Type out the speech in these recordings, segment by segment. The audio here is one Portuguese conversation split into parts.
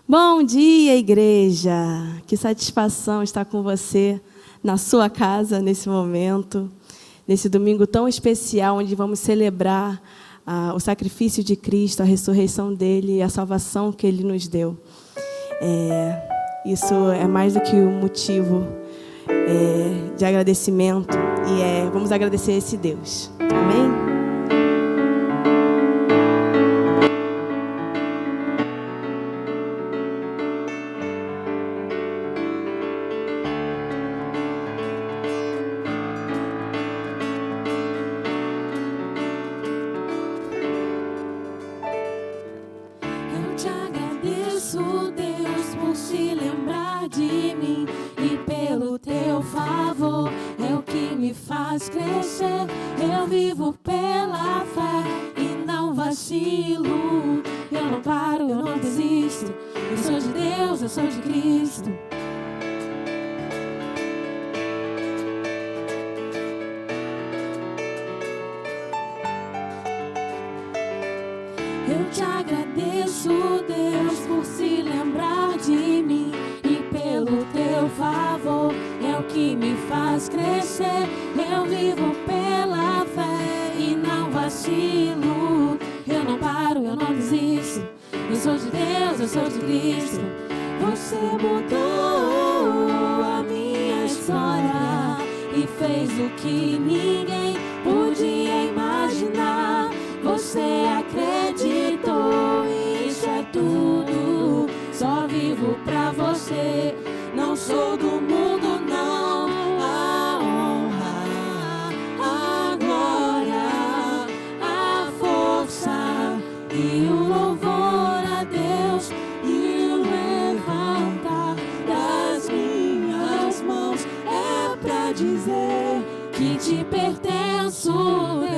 Bom dia, igreja! Que satisfação estar com você na sua casa nesse momento, nesse domingo tão especial, onde vamos celebrar o sacrifício de Cristo, a ressurreição dele e a salvação que ele nos deu. Isso é mais do que um motivo de agradecimento e vamos agradecer a esse Deus. Amém? Eu te agradeço, Deus, por se lembrar de mim e pelo teu favor é o que me faz crescer. Eu vivo pela fé e não vacilo. Eu não paro, eu não desisto. Eu sou de Deus, eu sou de Cristo. Você mudou a minha história e fez o que ninguém podia imaginar. Você acreditou, isso é tudo. Só vivo pra você. Não sou do mundo, não. A honra, a glória, a força e o louvor a Deus e o levantar das minhas mãos é pra dizer que te pertenço, Deus.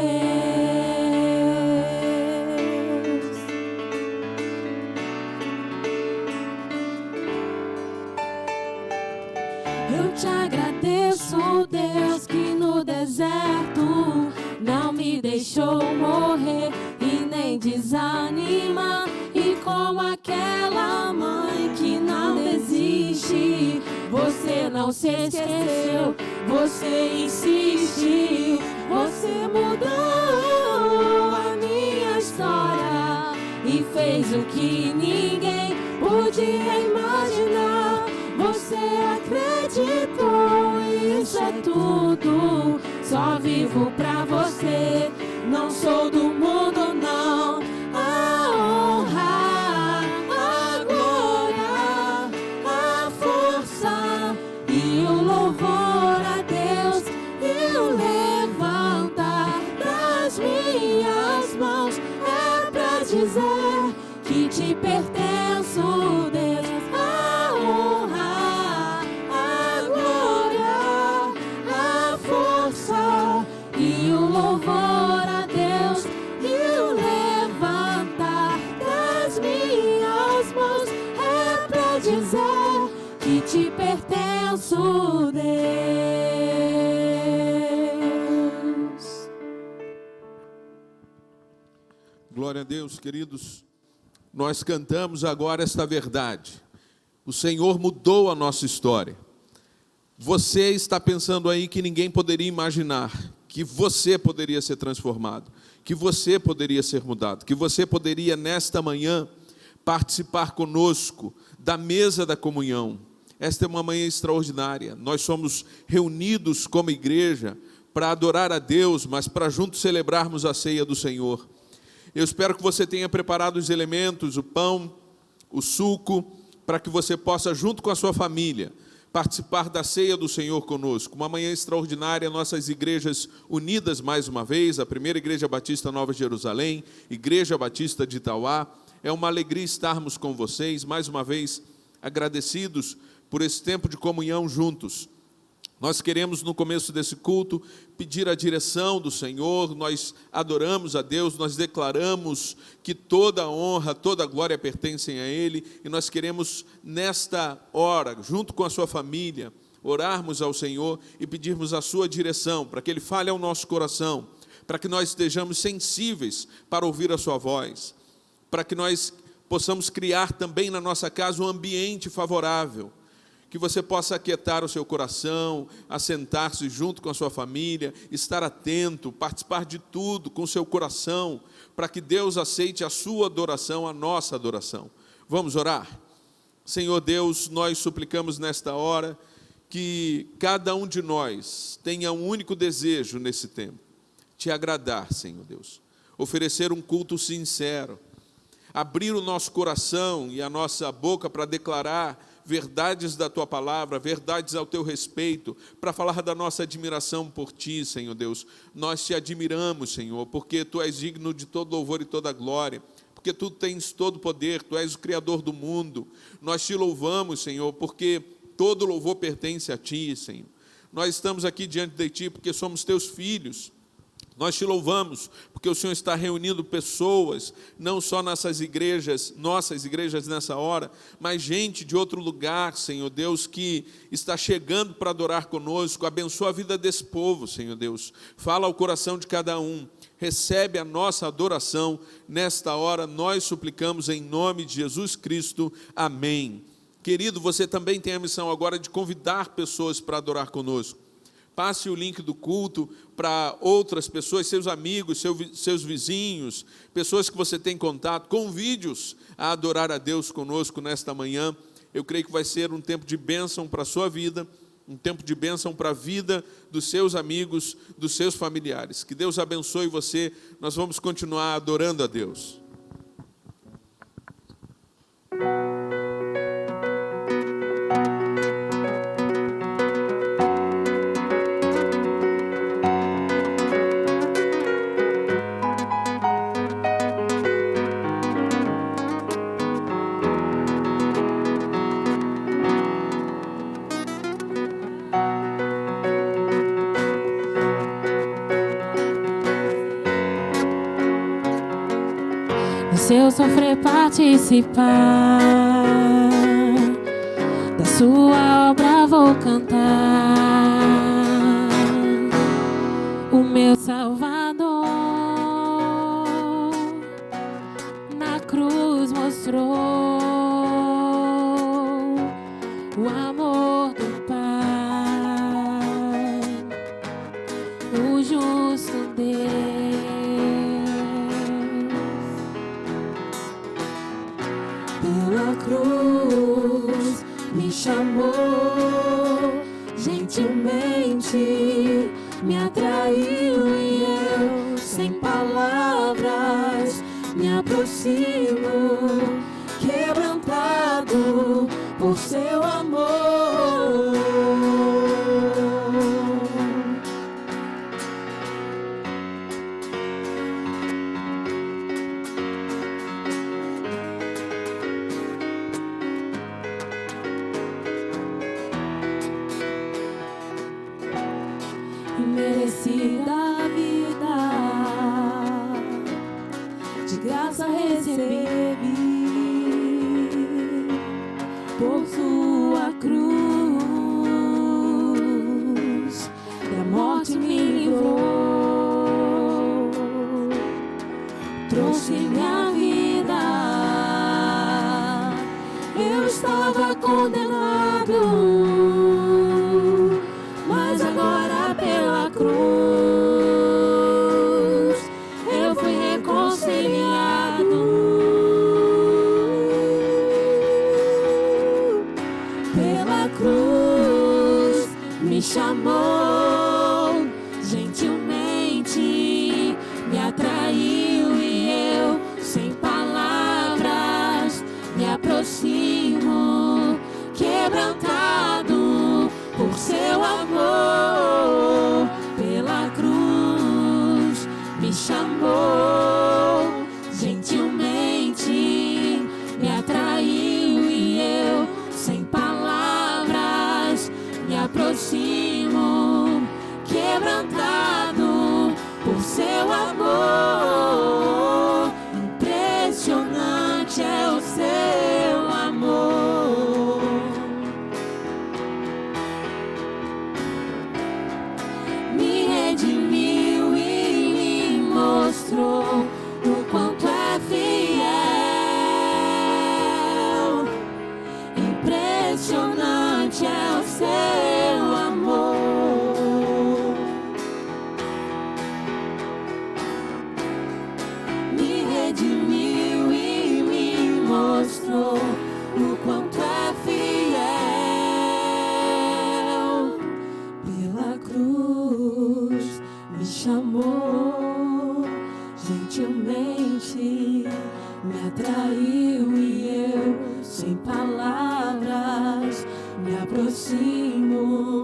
Eu te agradeço, Deus, que no deserto não me deixou morrer e nem desanimar. E como aquela mãe que não desiste, você não se esqueceu, você insiste. Você mudou a minha história e fez o que ninguém podia imaginar. Você acreditou, isso é tudo. Só vivo pra você. Não sou do mundo, não. A honra, a glória, a força e o louvor a Deus e o levantar das minhas mãos é pra dizer que te pertenço, Deus. A honra, e o louvor a Deus e o levantar das minhas mãos é pra dizer que te pertenço, Deus. Glória a Deus, queridos. Nós cantamos agora esta verdade. O Senhor mudou a nossa história. Você está pensando aí que ninguém poderia imaginar que você poderia ser transformado, que você poderia ser mudado, que você poderia nesta manhã participar conosco da mesa da comunhão. Esta é uma manhã extraordinária. Nós somos reunidos como igreja para adorar a Deus, mas para juntos celebrarmos a ceia do Senhor. Eu espero que você tenha preparado os elementos, o pão, o suco, para que você possa, junto com a sua família, participar da ceia do Senhor conosco. Uma manhã extraordinária, nossas igrejas unidas mais uma vez, a primeira Igreja Batista Nova Jerusalém, Igreja Batista de Itauá. É uma alegria estarmos com vocês, mais uma vez agradecidos por esse tempo de comunhão juntos. Nós queremos, no começo desse culto, pedir a direção do Senhor. Nós adoramos a Deus, nós declaramos que toda a honra, toda a glória pertencem a Ele, e nós queremos, nesta hora, junto com a sua família, orarmos ao Senhor e pedirmos a sua direção, para que Ele fale ao nosso coração, para que nós estejamos sensíveis para ouvir a sua voz, para que nós possamos criar também na nossa casa um ambiente favorável, que você possa aquietar o seu coração, assentar-se junto com a sua família, estar atento, participar de tudo com o seu coração, para que Deus aceite a sua adoração, a nossa adoração. Vamos orar? Senhor Deus, nós suplicamos nesta hora que cada um de nós tenha um único desejo nesse tempo: te agradar, Senhor Deus, oferecer um culto sincero, abrir o nosso coração e a nossa boca para declarar verdades da Tua palavra, verdades ao Teu respeito, para falar da nossa admiração por Ti, Senhor Deus. Nós Te admiramos, Senhor, porque Tu és digno de todo louvor e toda glória, porque Tu tens todo o poder, Tu és o Criador do mundo. Nós Te louvamos, Senhor, porque todo louvor pertence a Ti, Senhor. Nós estamos aqui diante de Ti porque somos Teus filhos. Nós Te louvamos porque o Senhor está reunindo pessoas, não só nessas igrejas, nossas igrejas nessa hora, mas gente de outro lugar, Senhor Deus, que está chegando para adorar conosco. Abençoa a vida desse povo, Senhor Deus. Fala ao coração de cada um. Recebe a nossa adoração nesta hora. Nós suplicamos em nome de Jesus Cristo. Amém. Querido, você também tem a missão agora de convidar pessoas para adorar conosco. Passe o link do culto para outras pessoas, seus amigos, seus vizinhos, pessoas que você tem contato. Convide-os a adorar a Deus conosco nesta manhã. Eu creio que vai ser um tempo de bênção para a sua vida, um tempo de bênção para a vida dos seus amigos, dos seus familiares. Que Deus abençoe você. Nós vamos continuar adorando a Deus. Se eu sofrer participar da sua obra, vou cantar. O meu Salvador na cruz mostrou o amor do Pai, o justo Deus. Pela cruz me chamou, gentilmente me atraiu e eu, sem palavras, me aproximo, quebrantado por seu amor. Merecida vida, de graça recebi, por sua cruz, da morte me livrou, trouxe minha vida. Eu estava condenado, mas agora pela cruz eu fui reconciliado. Pela cruz me chamou, gentilmente me atraiu e eu, sem palavras, me aproximo, quebrantado por seu amor. Pela cruz me chamou, gentilmente me atraiu e eu, sem palavras, me aproximo, quebrantado por seu amor. Impressionante é o seu amor. o quanto é fiel. Pela cruz me chamou, gentilmente me atraiu e eu, sem palavras, me aproximo,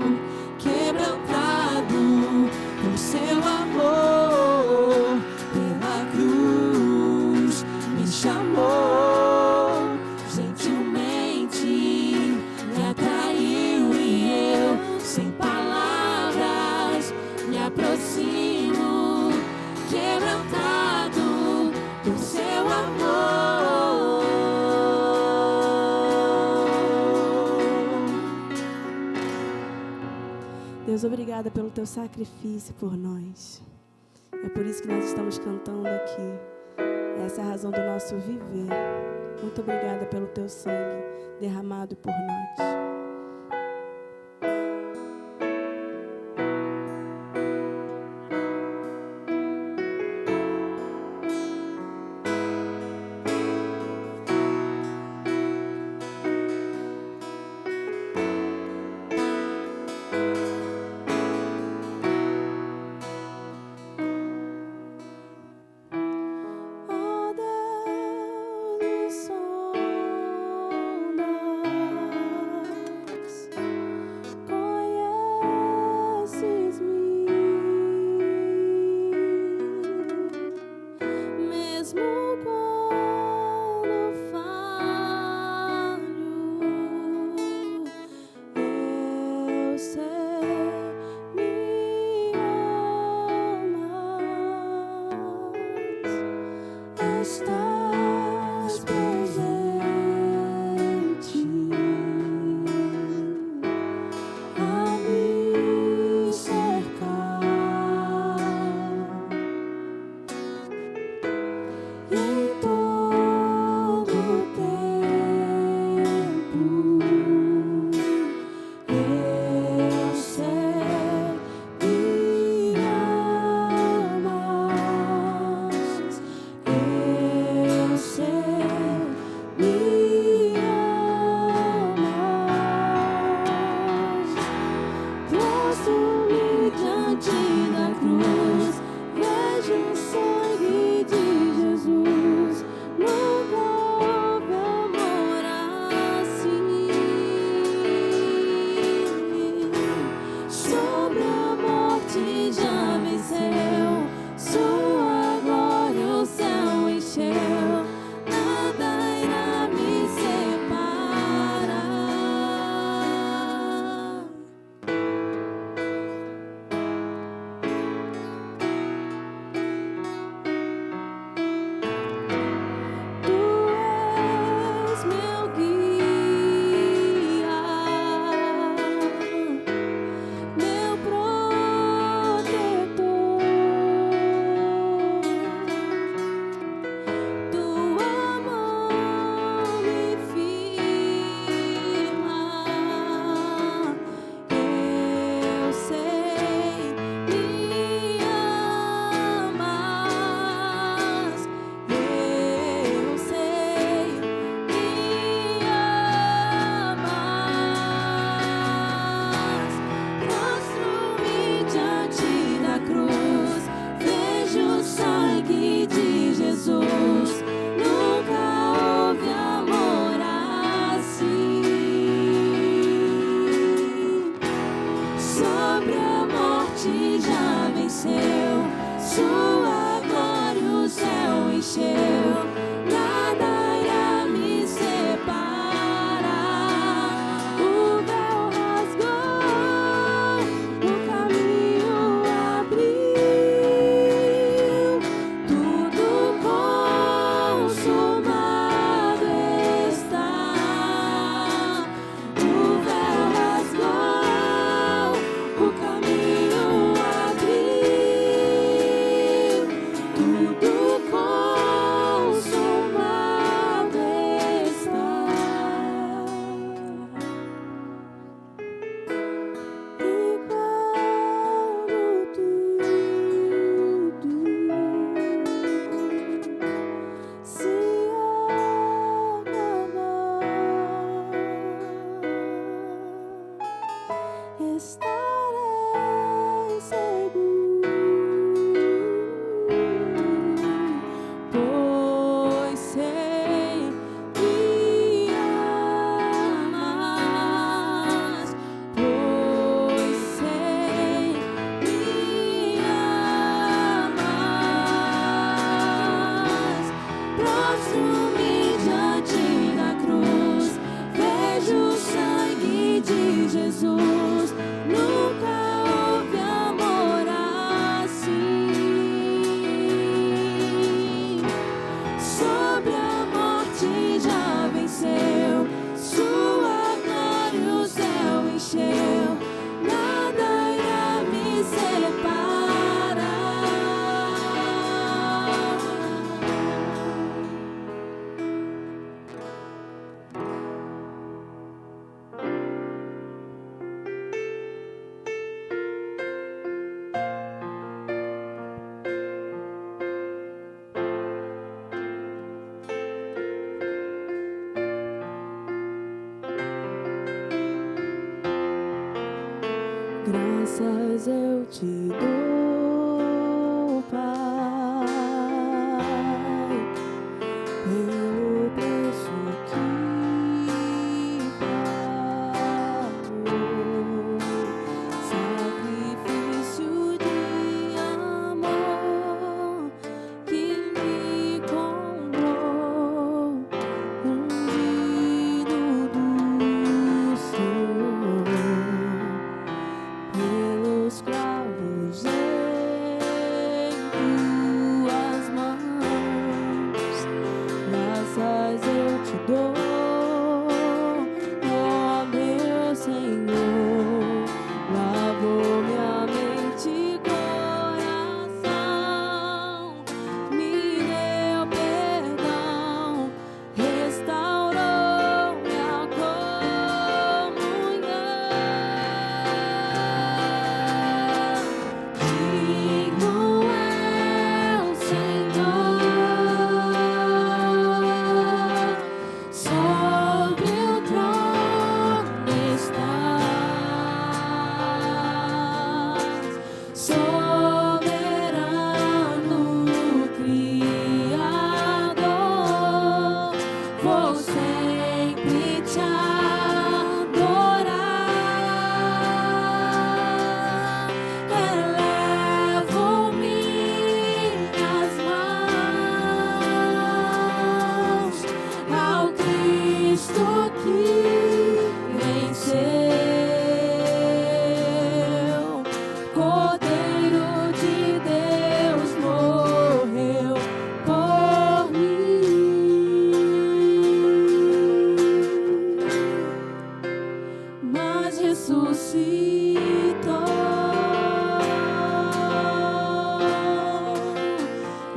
quebrantado por seu amor. Pela cruz me chamou, gentilmente me atraiu e eu, sem palavras, me aproximo, quebrantado por seu amor. Deus, obrigada pelo teu sacrifício por nós. É por isso que nós estamos cantando aqui. Essa é a razão do nosso viver. Muito obrigada pelo teu sangue derramado por nós. Graças eu te dou, Pai, pelo preço que pagou, sacrifício de amor que me comprou, ungido do Senhor, pelos cravos em tuas mãos. Graças eu te dou, ó meu Senhor. Lavou minha mente e coração, me deu perdão, restaurou minha comunhão. Digno é o Senhor, sobre o trono estás, soberano Criador. Vou sempre te adorar. Elevo minhas mãos ao Cristo que venceu. Cordeiro de Deus morreu por mim, mas ressuscitou.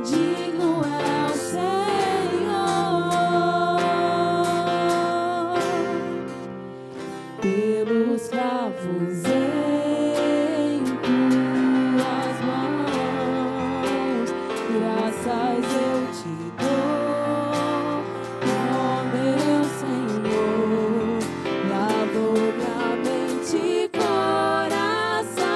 Digno é o Senhor, pelos cravos em tuas mãos. Graças eu te dou, ó meu Senhor. Lavou minha mente e coração,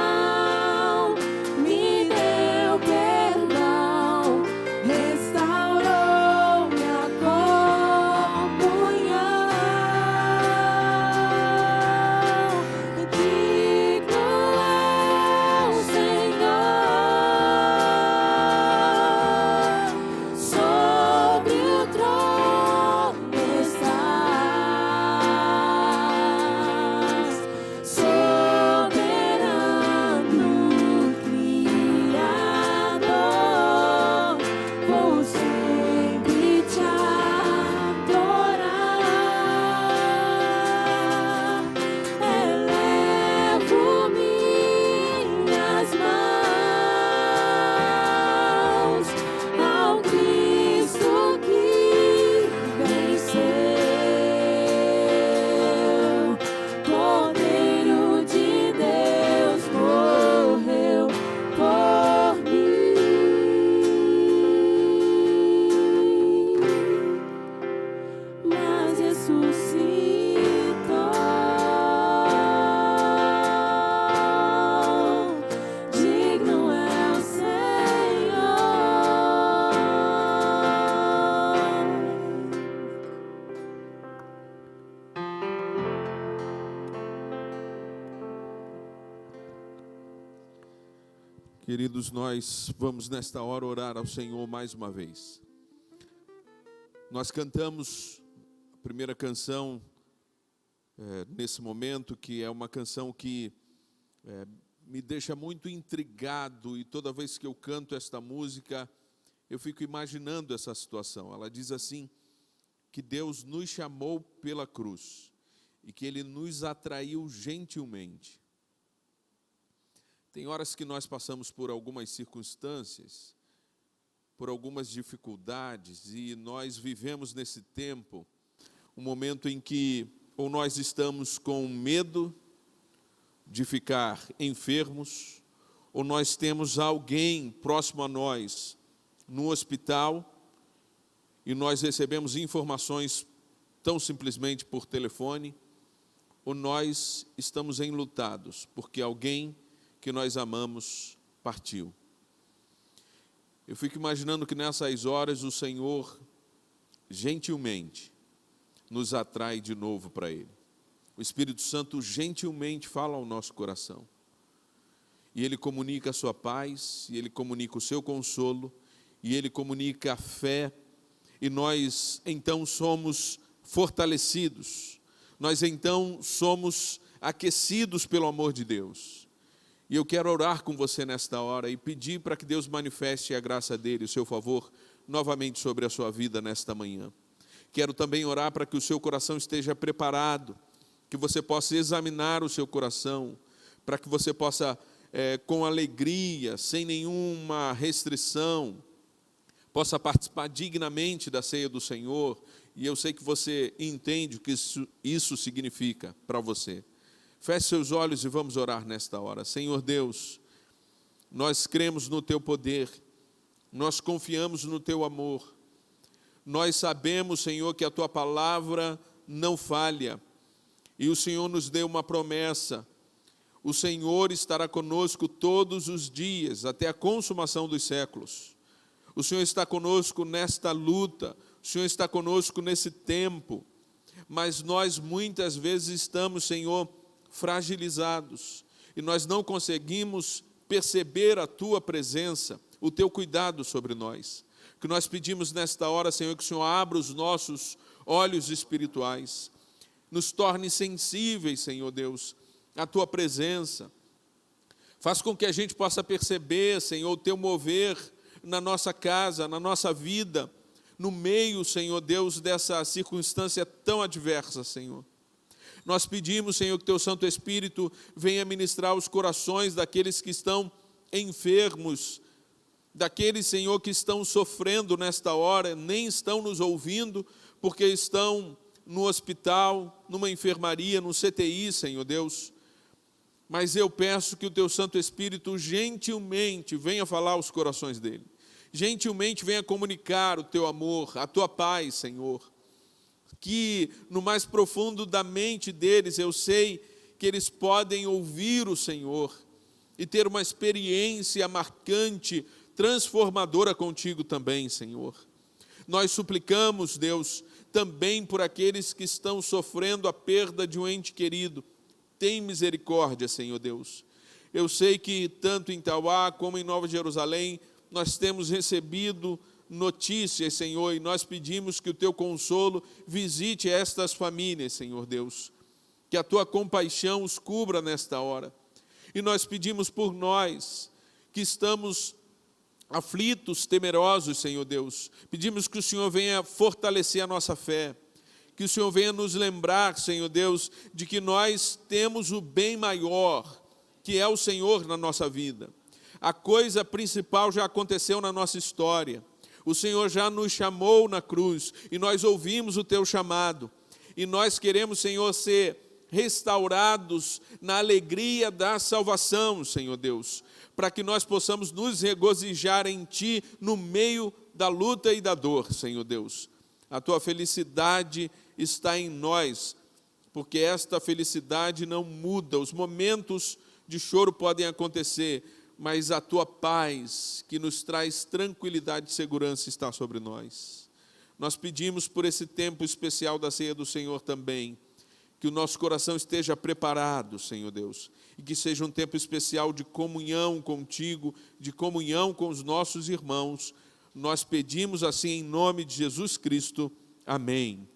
me deu perdão, restaurou minha comunhão. Digno é o Senhor, sobre o trono estás, soberano Criador. Vou sempre te adorar. Elevo minhas mãos ao Cristo que venceu. Cordeiro de Deus morreu por mim, mas ressuscitou. Digno é o Senhor. Queridos, nós vamos nesta hora orar ao Senhor mais uma vez. Nós cantamos a primeira canção nesse momento, que é uma canção que me deixa muito intrigado, e toda vez que eu canto esta música, eu fico imaginando essa situação. Ela diz assim, que Deus nos chamou pela cruz e que Ele nos atraiu gentilmente. Tem horas que nós passamos por algumas circunstâncias, por algumas dificuldades, e nós vivemos nesse tempo um momento em que ou nós estamos com medo de ficar enfermos, ou nós temos alguém próximo a nós no hospital e nós recebemos informações tão simplesmente por telefone, ou nós estamos enlutados porque alguém que nós amamos partiu. Eu fico imaginando que nessas horas o Senhor gentilmente nos atrai de novo para Ele. O Espírito Santo gentilmente fala ao nosso coração. E Ele comunica a sua paz, e Ele comunica o seu consolo, e Ele comunica a fé, e nós então somos fortalecidos, nós então somos aquecidos pelo amor de Deus. E eu quero orar com você nesta hora e pedir para que Deus manifeste a graça dEle, o seu favor, novamente sobre a sua vida nesta manhã. Quero também orar para que o seu coração esteja preparado, que você possa examinar o seu coração, para que você possa, com alegria, sem nenhuma restrição, possa participar dignamente da ceia do Senhor. E eu sei que você entende o que isso significa para você. Feche seus olhos e vamos orar nesta hora. Senhor Deus, nós cremos no Teu poder, nós confiamos no Teu amor. Nós sabemos, Senhor, que a Tua palavra não falha. E o Senhor nos deu uma promessa. O Senhor estará conosco todos os dias, até a consumação dos séculos. O Senhor está conosco nesta luta. O Senhor está conosco nesse tempo. Mas nós muitas vezes estamos, Senhor, fragilizados. E nós não conseguimos perceber a Tua presença, o Teu cuidado sobre nós. Que nós pedimos nesta hora, Senhor, que o Senhor abra os nossos olhos espirituais. Nos torne sensíveis, Senhor Deus, à Tua presença. Faz com que a gente possa perceber, Senhor, o Teu mover na nossa casa, na nossa vida, no meio, Senhor Deus, dessa circunstância tão adversa, Senhor. Nós pedimos, Senhor, que Teu Santo Espírito venha ministrar os corações daqueles que estão enfermos, daqueles, Senhor, que estão sofrendo nesta hora, nem estão nos ouvindo, porque estão no hospital, numa enfermaria, no CTI, Senhor Deus. Mas eu peço que o Teu Santo Espírito gentilmente venha falar aos corações dele. Gentilmente venha comunicar o Teu amor, a Tua paz, Senhor. Que no mais profundo da mente deles, eu sei que eles podem ouvir o Senhor e ter uma experiência marcante, transformadora contigo também, Senhor. Nós suplicamos, Deus, também por aqueles que estão sofrendo a perda de um ente querido. Tem misericórdia, Senhor Deus. Eu sei que tanto em Tauá como em Nova Jerusalém, nós temos recebido notícias, Senhor, e nós pedimos que o Teu consolo visite estas famílias, Senhor Deus. Que a Tua compaixão os cubra nesta hora. E nós pedimos por nós, que estamos aflitos, temerosos, Senhor Deus. Pedimos que o Senhor venha fortalecer a nossa fé. Que o Senhor venha nos lembrar, Senhor Deus, de que nós temos o bem maior, que é o Senhor na nossa vida. A coisa principal já aconteceu na nossa história. O Senhor já nos chamou na cruz e nós ouvimos o Teu chamado. E nós queremos, Senhor, ser restaurados na alegria da salvação, Senhor Deus, para que nós possamos nos regozijar em Ti no meio da luta e da dor, Senhor Deus. A Tua felicidade está em nós, porque esta felicidade não muda. Os momentos de choro podem acontecer, mas a Tua paz, que nos traz tranquilidade e segurança, está sobre nós. Nós pedimos por esse tempo especial da ceia do Senhor também, que o nosso coração esteja preparado, Senhor Deus, e que seja um tempo especial de comunhão contigo, de comunhão com os nossos irmãos. Nós pedimos assim em nome de Jesus Cristo. Amém.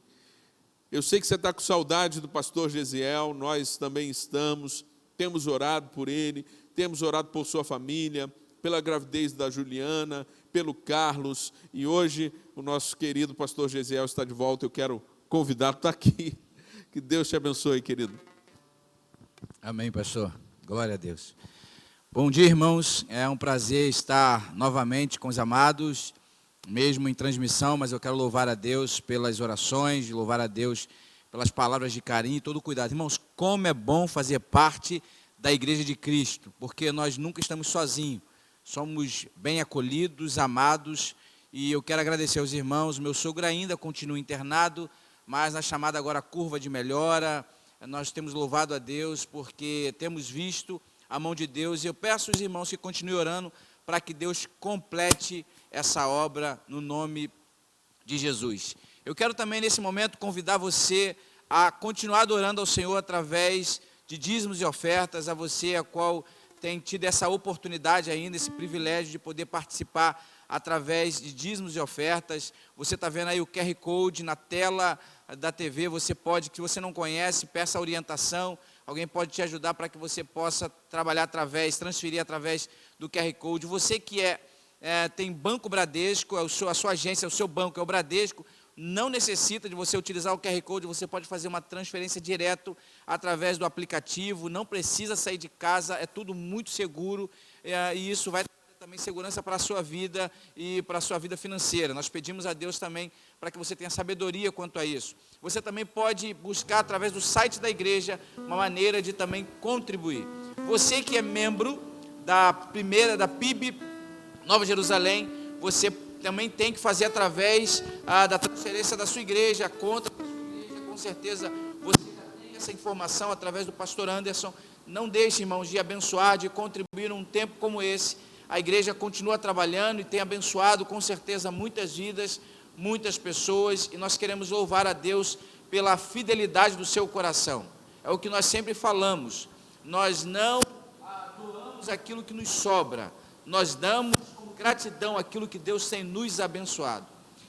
Eu sei que você está com saudade do pastor Gesiel, nós também estamos, temos orado por ele, temos orado por sua família, pela gravidez da Juliana, pelo Carlos, e hoje o nosso querido pastor Gesiel está de volta. Eu quero convidá-lo, está aqui. Que Deus te abençoe, querido. Amém, pastor. Glória a Deus. Bom dia, irmãos. É um prazer estar novamente com os amados, mesmo em transmissão, mas eu quero louvar a Deus pelas orações, louvar a Deus pelas palavras de carinho e todo o cuidado. Irmãos, como é bom fazer parte da Igreja de Cristo, porque nós nunca estamos sozinhos, somos bem acolhidos, amados, e eu quero agradecer aos irmãos. Meu sogro ainda continua internado, mas na chamada agora curva de melhora, nós temos louvado a Deus porque temos visto a mão de Deus, e eu peço aos irmãos que continuem orando para que Deus complete essa obra no nome de Jesus. Eu quero também nesse momento convidar você a continuar adorando ao Senhor através de dízimos e ofertas, a você a qual tem tido essa oportunidade ainda, esse privilégio de poder participar através de dízimos e ofertas. Você está vendo aí o QR Code na tela da TV, você pode, que você não conhece, peça orientação, alguém pode te ajudar para que você possa trabalhar transferir através do QR Code. Você que tem Banco Bradesco, a sua agência, o seu banco é o Bradesco, não necessita de você utilizar o QR Code, você pode fazer uma transferência direto através do aplicativo, não precisa sair de casa, é tudo muito seguro, e isso vai trazer também segurança para a sua vida e para a sua vida financeira. Nós pedimos a Deus também para que você tenha sabedoria quanto a isso. Você também pode buscar através do site da igreja uma maneira de também contribuir. Você que é membro da PIB Nova Jerusalém, você também tem que fazer através da transferência da sua igreja, a conta da sua igreja. Com certeza você já tem essa informação através do pastor Anderson. Não deixe, irmãos, de abençoar, de contribuir num tempo como esse. A igreja continua trabalhando e tem abençoado com certeza muitas vidas, muitas pessoas, e nós queremos louvar a Deus pela fidelidade do seu coração. É o que nós sempre falamos, nós não doamos aquilo que nos sobra, nós damos com gratidão aquilo que Deus tem nos abençoado.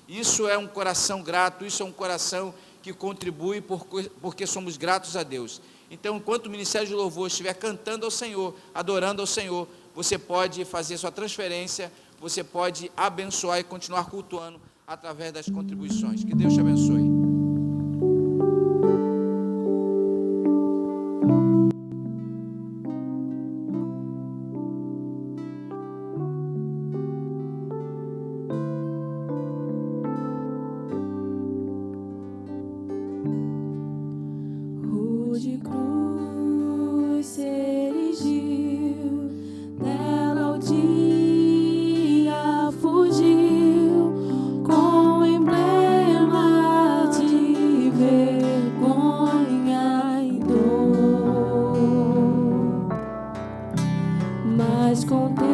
Isso é um coração grato, isso é um coração que contribui porque somos gratos a Deus. Então, enquanto o Ministério de Louvor estiver cantando ao Senhor, adorando ao Senhor, você pode fazer sua transferência, você pode abençoar e continuar cultuando através das contribuições. Que Deus te abençoe. Rude cruz se erigiu, dela o dia fugiu, com emblema de vergonha e dor. Mas contempla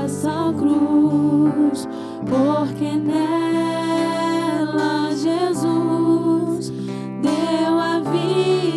essa cruz, porque nela Jesus deu a vida.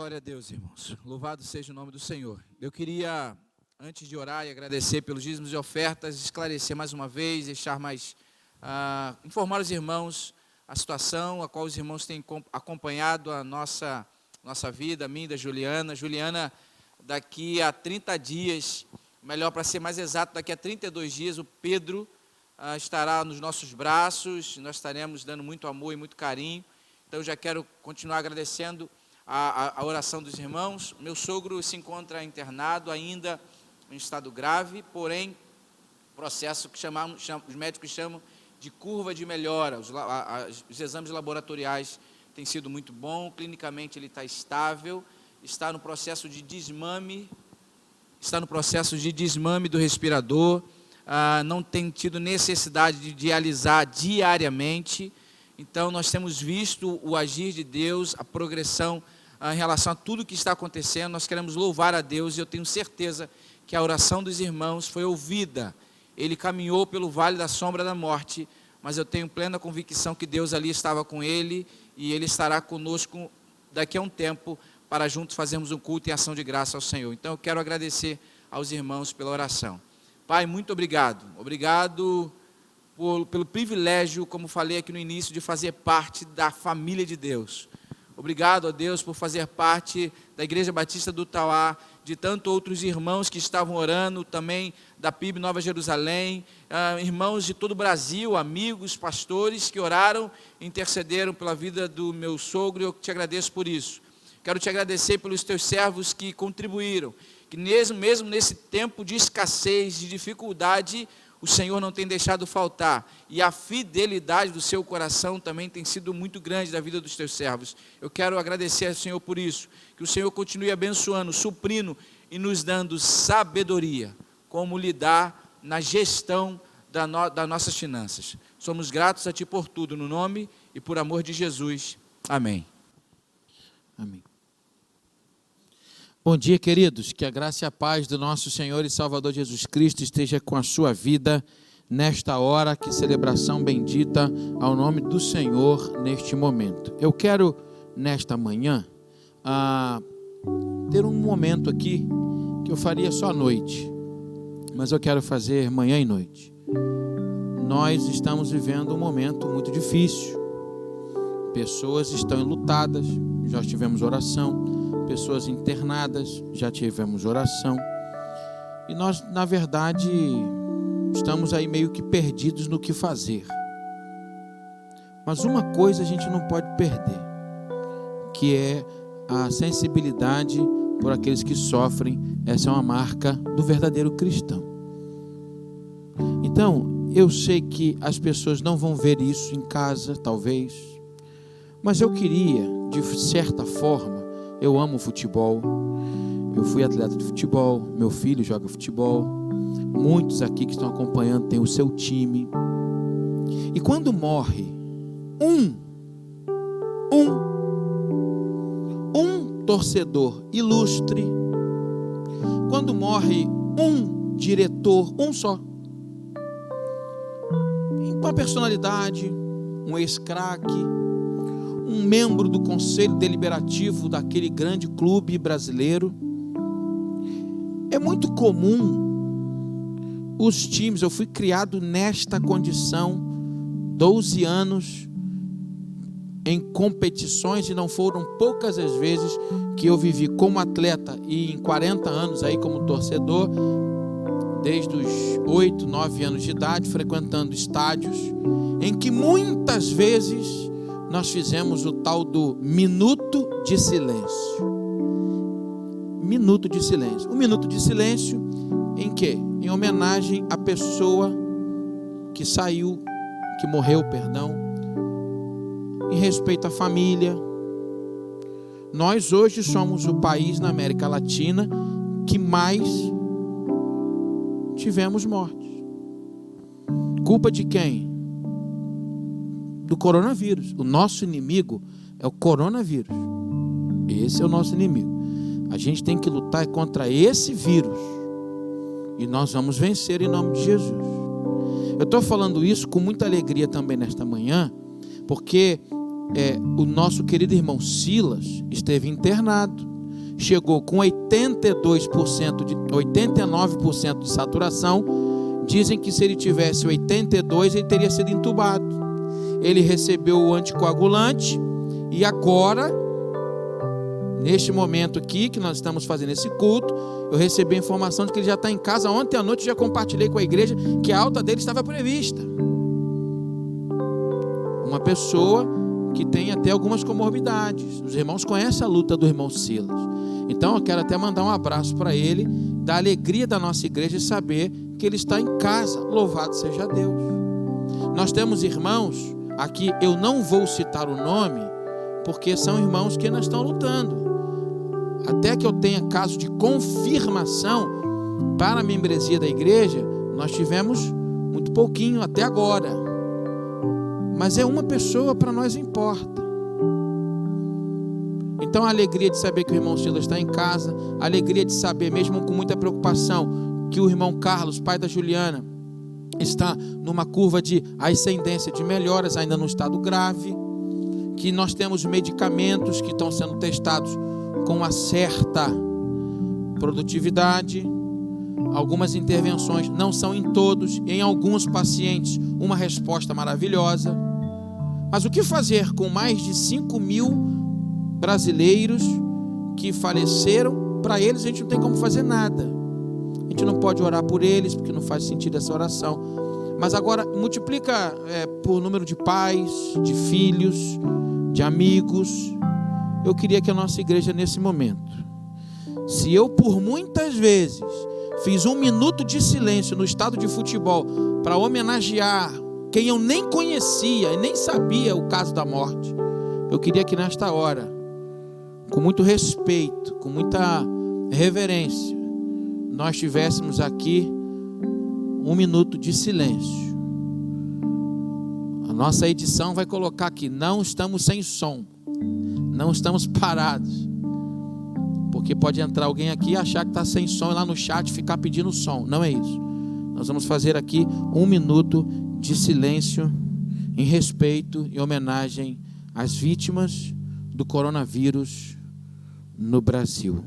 Glória a Deus, irmãos. Louvado seja o nome do Senhor. Eu queria, antes de orar e agradecer pelos dízimos e ofertas, esclarecer mais uma vez, deixar mais, informar os irmãos a situação a qual os irmãos têm acompanhado a nossa vida, a minha e da Juliana. Juliana, daqui a 30 dias, melhor para ser mais exato, daqui a 32 dias, o Pedro estará nos nossos braços, nós estaremos dando muito amor e muito carinho. Então, eu já quero continuar agradecendo a oração dos irmãos. Meu sogro se encontra internado ainda em estado grave, porém, processo que os médicos chamam de curva de melhora. Os exames laboratoriais têm sido muito bons, clinicamente ele está estável, está no processo de desmame do respirador, não tem tido necessidade de dialisar diariamente. Então, nós temos visto o agir de Deus, a progressão em relação a tudo que está acontecendo. Nós queremos louvar a Deus e eu tenho certeza que a oração dos irmãos foi ouvida. Ele caminhou pelo vale da sombra da morte, mas eu tenho plena convicção que Deus ali estava com ele e ele estará conosco daqui a um tempo para juntos fazermos um culto em ação de graça ao Senhor. Então, eu quero agradecer aos irmãos pela oração. Pai, muito obrigado. Obrigado pelo privilégio, como falei aqui no início, de fazer parte da família de Deus. Obrigado a Deus por fazer parte da Igreja Batista do Tauá, de tantos outros irmãos que estavam orando, também da PIB Nova Jerusalém, irmãos de todo o Brasil, amigos, pastores que oraram e intercederam pela vida do meu sogro, e eu te agradeço por isso. Quero te agradecer pelos teus servos que contribuíram, que mesmo nesse tempo de escassez, de dificuldade, o Senhor não tem deixado faltar, e a fidelidade do seu coração também tem sido muito grande da vida dos teus servos. Eu quero agradecer ao Senhor por isso, que o Senhor continue abençoando, suprindo e nos dando sabedoria, como lidar na gestão das nossas finanças. Somos gratos a Ti por tudo, no nome e por amor de Jesus. Amém. Amém. Bom dia, queridos, que a graça e a paz do nosso Senhor e Salvador Jesus Cristo esteja com a sua vida nesta hora, que celebração bendita ao nome do Senhor neste momento. Eu quero, nesta manhã, ter um momento aqui que eu faria só à noite, mas eu quero fazer manhã e noite. Nós estamos vivendo um momento muito difícil, pessoas estão enlutadas, já tivemos oração, pessoas internadas, já tivemos oração, e nós, na verdade, estamos aí meio que perdidos no que fazer. Mas uma coisa a gente não pode perder, que é a sensibilidade por aqueles que sofrem. Essa é uma marca do verdadeiro cristão. Então, eu sei que as pessoas não vão ver isso em casa, talvez, mas eu queria, de certa forma, eu amo futebol, eu fui atleta de futebol, meu filho joga futebol, muitos aqui que estão acompanhando têm o seu time, e quando morre um torcedor ilustre, quando morre um diretor, um só, uma personalidade, um ex-craque, um membro do conselho deliberativo daquele grande clube brasileiro, é muito comum os times. Eu fui criado nesta condição, 12 anos em competições, e não foram poucas as vezes que eu vivi como atleta e em 40 anos aí como torcedor, desde os 8, 9 anos de idade, frequentando estádios, em que muitas vezes nós fizemos o tal do minuto de silêncio. Minuto de silêncio. Um minuto de silêncio em quê? Em homenagem à pessoa que saiu, que morreu, perdão, em respeito à família. Nós hoje somos o país na América Latina que mais tivemos mortes. Culpa de quem? Do coronavírus. O nosso inimigo é o coronavírus. Esse é o nosso inimigo. A gente tem que lutar contra esse vírus, e nós vamos vencer em nome de Jesus. Eu estou falando isso com muita alegria também nesta manhã, porque o nosso querido irmão Silas esteve internado. chegou com 89% de saturação. Dizem que se ele tivesse 82, ele teria sido entubado. Ele recebeu o anticoagulante e agora, neste momento aqui que nós estamos fazendo esse culto, eu recebi a informação de que ele já está em casa. Ontem à noite eu já compartilhei com a igreja que a alta dele estava prevista. Uma pessoa que tem até algumas comorbidades. Os irmãos conhecem a luta do irmão Silas. Então eu quero até mandar um abraço para ele, da alegria da nossa igreja, e saber que ele está em casa. Louvado seja Deus. Nós temos irmãos aqui, eu não vou citar o nome, porque são irmãos que ainda estão lutando. Até que eu tenha caso de confirmação para a membresia da igreja, nós tivemos muito pouquinho até agora. Mas é uma pessoa, para nós importa. Então a alegria de saber que o irmão Silas está em casa, a alegria de saber, mesmo com muita preocupação, que o irmão Carlos, pai da Juliana, está numa curva de ascendência, de melhoras, ainda no estado grave, que nós temos medicamentos que estão sendo testados com uma certa produtividade. Algumas intervenções, não são em todos, em alguns pacientes uma resposta maravilhosa. Mas o que fazer com mais de 5.000 brasileiros que faleceram? Para eles a gente não tem como fazer nada. A gente não pode orar por eles, porque não faz sentido essa oração. Mas agora multiplica por número de pais, de filhos, de amigos. Eu queria que a nossa igreja, nesse momento, se eu por muitas vezes fiz 1 minuto de silêncio no estádio de futebol para homenagear quem eu nem conhecia e nem sabia o caso da morte, eu queria que nesta hora, com muito respeito, com muita reverência, nós tivéssemos aqui 1 minuto de silêncio. A nossa edição vai colocar aqui: não estamos sem som, não estamos parados, porque pode entrar alguém aqui e achar que está sem som e lá no chat ficar pedindo som. Não é isso. Nós vamos fazer aqui 1 minuto de silêncio em respeito e homenagem às vítimas do coronavírus no Brasil.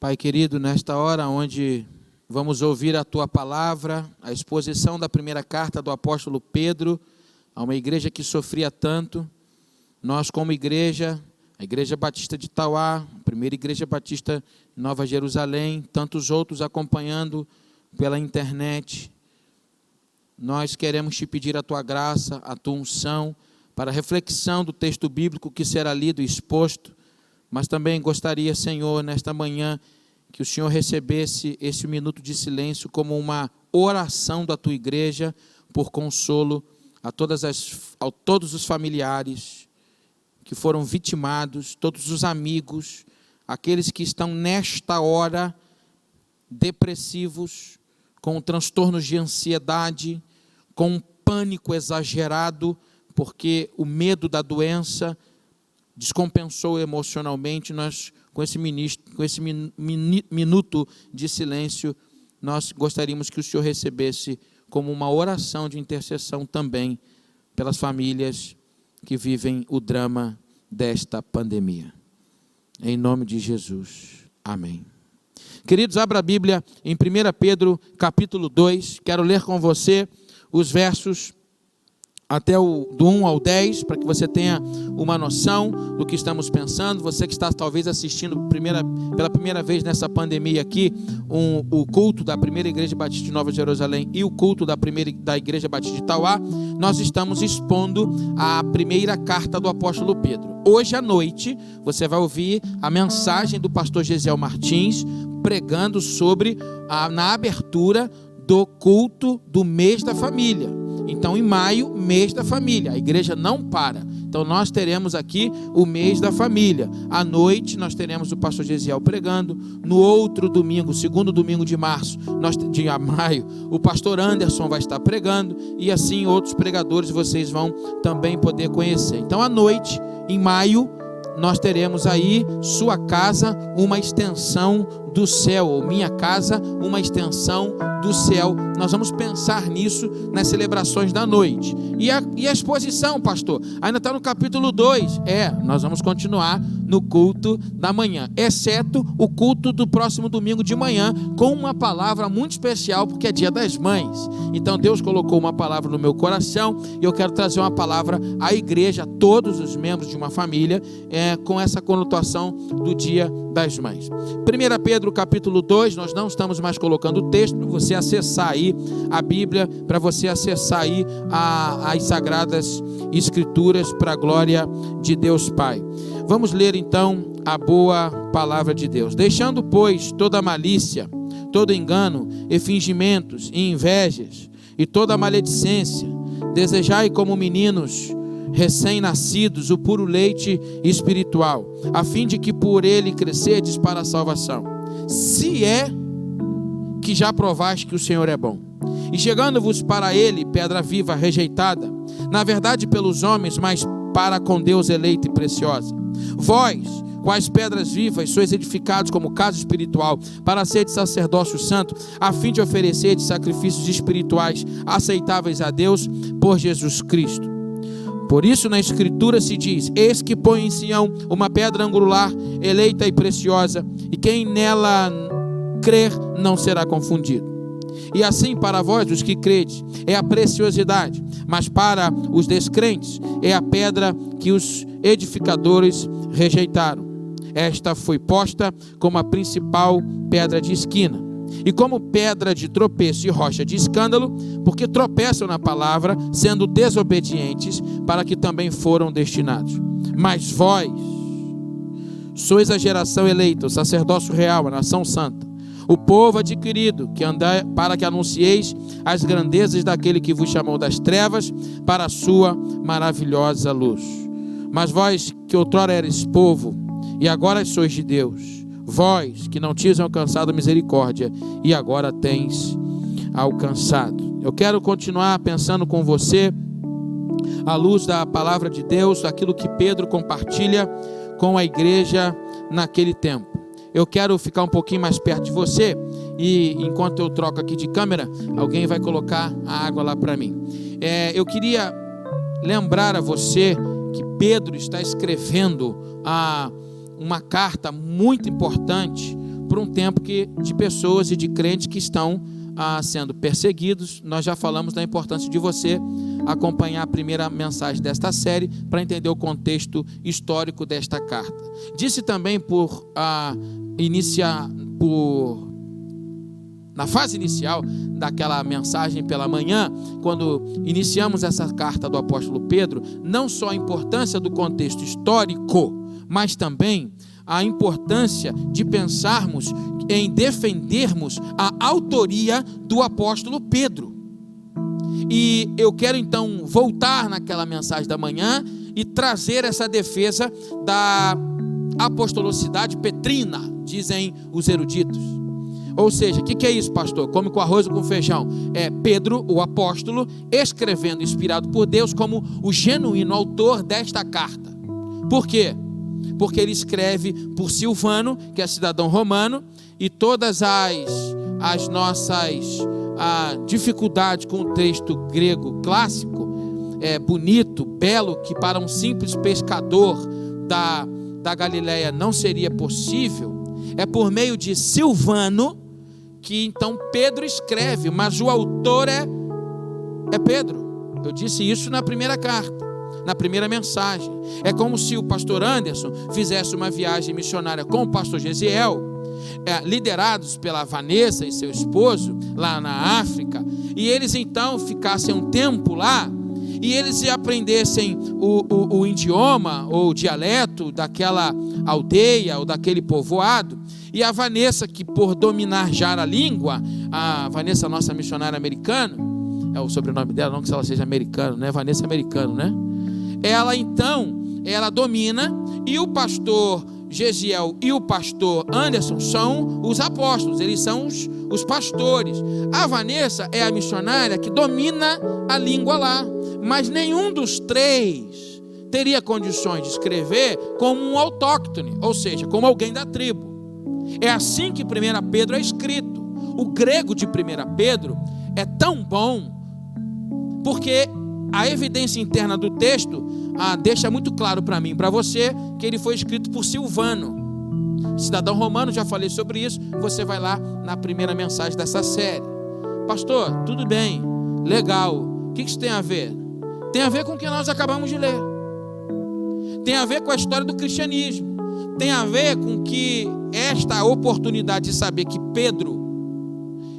Pai querido, nesta hora onde vamos ouvir a Tua palavra, a exposição da primeira carta do apóstolo Pedro a uma igreja que sofria tanto, nós como igreja, a Igreja Batista de Tauá, a primeira Igreja Batista de Nova Jerusalém, tantos outros acompanhando pela internet, nós queremos Te pedir a Tua graça, a Tua unção, para a reflexão do texto bíblico que será lido e exposto. Mas também gostaria, Senhor, nesta manhã, que o Senhor recebesse esse minuto de silêncio como uma oração da Tua igreja por consolo a todos os familiares que foram vitimados, todos os amigos, aqueles que estão nesta hora depressivos, com transtornos de ansiedade, com um pânico exagerado, porque o medo da doença descompensou emocionalmente. Nós, com esse minuto de silêncio, nós gostaríamos que o Senhor recebesse como uma oração de intercessão também pelas famílias que vivem o drama desta pandemia. Em nome de Jesus. Amém. Queridos, abra a Bíblia em 1 Pedro, capítulo 2. Quero ler com você os versos até do 1 ao 10, para que você tenha uma noção do que estamos pensando. Você que está talvez assistindo pela primeira vez nessa pandemia aqui, o culto da Primeira Igreja Batista de Nova Jerusalém e o culto da Igreja Batista de Tauá, nós estamos expondo a primeira carta do apóstolo Pedro. Hoje à noite, você vai ouvir a mensagem do pastor Gesiel Martins, pregando sobre, na abertura do culto do mês da família. Então, em maio, mês da família, a igreja não para. Então, nós teremos aqui o mês da família. À noite, nós teremos o pastor Gesiel pregando. No outro domingo, segundo domingo de maio, o pastor Anderson vai estar pregando. E assim, outros pregadores vocês vão também poder conhecer. Então, à noite, em maio, nós teremos aí sua casa, uma extensão do céu, ou minha casa, uma extensão do céu. Nós vamos pensar nisso nas celebrações da noite. E a exposição, pastor? Ainda está no capítulo 2. Nós vamos continuar no culto da manhã, exceto o culto do próximo domingo de manhã, com uma palavra muito especial, porque é dia das mães. Então Deus colocou uma palavra no meu coração, e eu quero trazer uma palavra à igreja, a todos os membros de uma família, com essa conotação do dia das mães. 1 Pedro capítulo 2, nós não estamos mais colocando o texto, para você acessar aí a Bíblia, para você acessar aí as Sagradas Escrituras, para a glória de Deus Pai. Vamos ler então a boa palavra de Deus. Deixando, pois, toda malícia, todo engano, e fingimentos, e invejas, e toda maledicência, desejai como meninos recém-nascidos o puro leite espiritual, a fim de que por ele crescedes para a salvação, se é que já provaste que o Senhor é bom. E chegando-vos para ele, pedra viva, rejeitada, na verdade pelos homens, mas para com Deus eleita e preciosa. Vós, quais pedras vivas, sois edificados como casa espiritual, para seres sacerdócio santo, a fim de ofereceres sacrifícios espirituais aceitáveis a Deus por Jesus Cristo. Por isso na Escritura se diz: eis que põe em Sião uma pedra angular, eleita e preciosa, e quem nela crer não será confundido. E assim para vós, os que credes, é a preciosidade, mas para os descrentes é a pedra que os edificadores rejeitaram. Esta foi posta como a principal pedra de esquina, e como pedra de tropeço e rocha de escândalo, porque tropeçam na palavra, sendo desobedientes, para que também foram destinados. Mas vós sois a geração eleita, o sacerdócio real, a nação santa, o povo adquirido, para que anuncieis as grandezas daquele que vos chamou das trevas para a sua maravilhosa luz. Mas vós que outrora eres povo, e agora sois de Deus, vós que não tinhas alcançado misericórdia, e agora tens alcançado. Eu quero continuar pensando com você, à luz da palavra de Deus, aquilo que Pedro compartilha com a igreja naquele tempo. Eu quero ficar um pouquinho mais perto de você, e enquanto eu troco aqui de câmera, alguém vai colocar a água lá para mim. Eu queria lembrar a você que Pedro está escrevendo uma carta muito importante para um tempo de pessoas e de crentes que estão sendo perseguidos. Nós já falamos da importância de você acompanhar a primeira mensagem desta série para entender o contexto histórico desta carta. Disse também na fase inicial daquela mensagem pela manhã, quando iniciamos essa carta do apóstolo Pedro, não só a importância do contexto histórico, mas também a importância de pensarmos em defendermos a autoria do apóstolo Pedro. E eu quero então voltar naquela mensagem da manhã e trazer essa defesa da apostolicidade petrina, dizem os eruditos. Ou seja, o que é isso, pastor? Come com arroz ou com feijão? É Pedro, o apóstolo, escrevendo, inspirado por Deus, como o genuíno autor desta carta. Por quê? Porque ele escreve por Silvano, que é cidadão romano, e todas as nossas dificuldades com o texto grego clássico, bonito, belo, que para um simples pescador da Galileia não seria possível, é por meio de Silvano que então Pedro escreve, mas o autor é Pedro. Eu disse isso na primeira carta, na primeira mensagem. É como se o pastor Anderson fizesse uma viagem missionária com o pastor Gesiel, liderados pela Vanessa e seu esposo, lá na África, e eles então ficassem um tempo lá, e eles aprendessem o idioma ou o dialeto daquela aldeia ou daquele povoado. E a Vanessa, que por dominar já a língua, a Vanessa, nossa missionária americana, é o sobrenome dela, não que ela seja americana, né? Vanessa é americano, né? Ela domina, e o pastor Gesiel e o pastor Anderson são os apóstolos, eles são os pastores. A Vanessa é a missionária que domina a língua lá, mas nenhum dos três teria condições de escrever como um autóctone, ou seja, como alguém da tribo. É assim que 1 Pedro é escrito. O grego de 1 Pedro é tão bom, porque a evidência interna do texto deixa muito claro para mim e para você que ele foi escrito por Silvano, cidadão romano. Já falei sobre isso, você vai lá na primeira mensagem dessa série. Pastor, tudo bem, legal, o que isso tem a ver? Tem a ver com o que nós acabamos de ler, tem a ver com a história do cristianismo, tem a ver com que esta oportunidade de saber que Pedro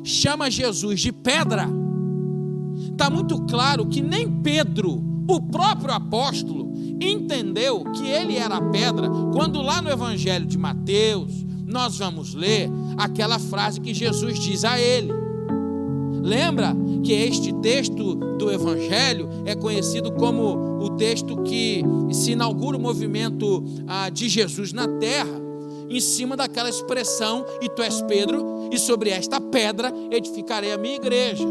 chama Jesus de pedra. Está muito claro que nem Pedro, o próprio apóstolo, entendeu que ele era a pedra, quando lá no Evangelho de Mateus nós vamos ler aquela frase que Jesus diz a ele. Lembra que este texto do Evangelho é conhecido como o texto que se inaugura o movimento de Jesus na terra, em cima daquela expressão: e tu és Pedro, e sobre esta pedra edificarei a minha igreja.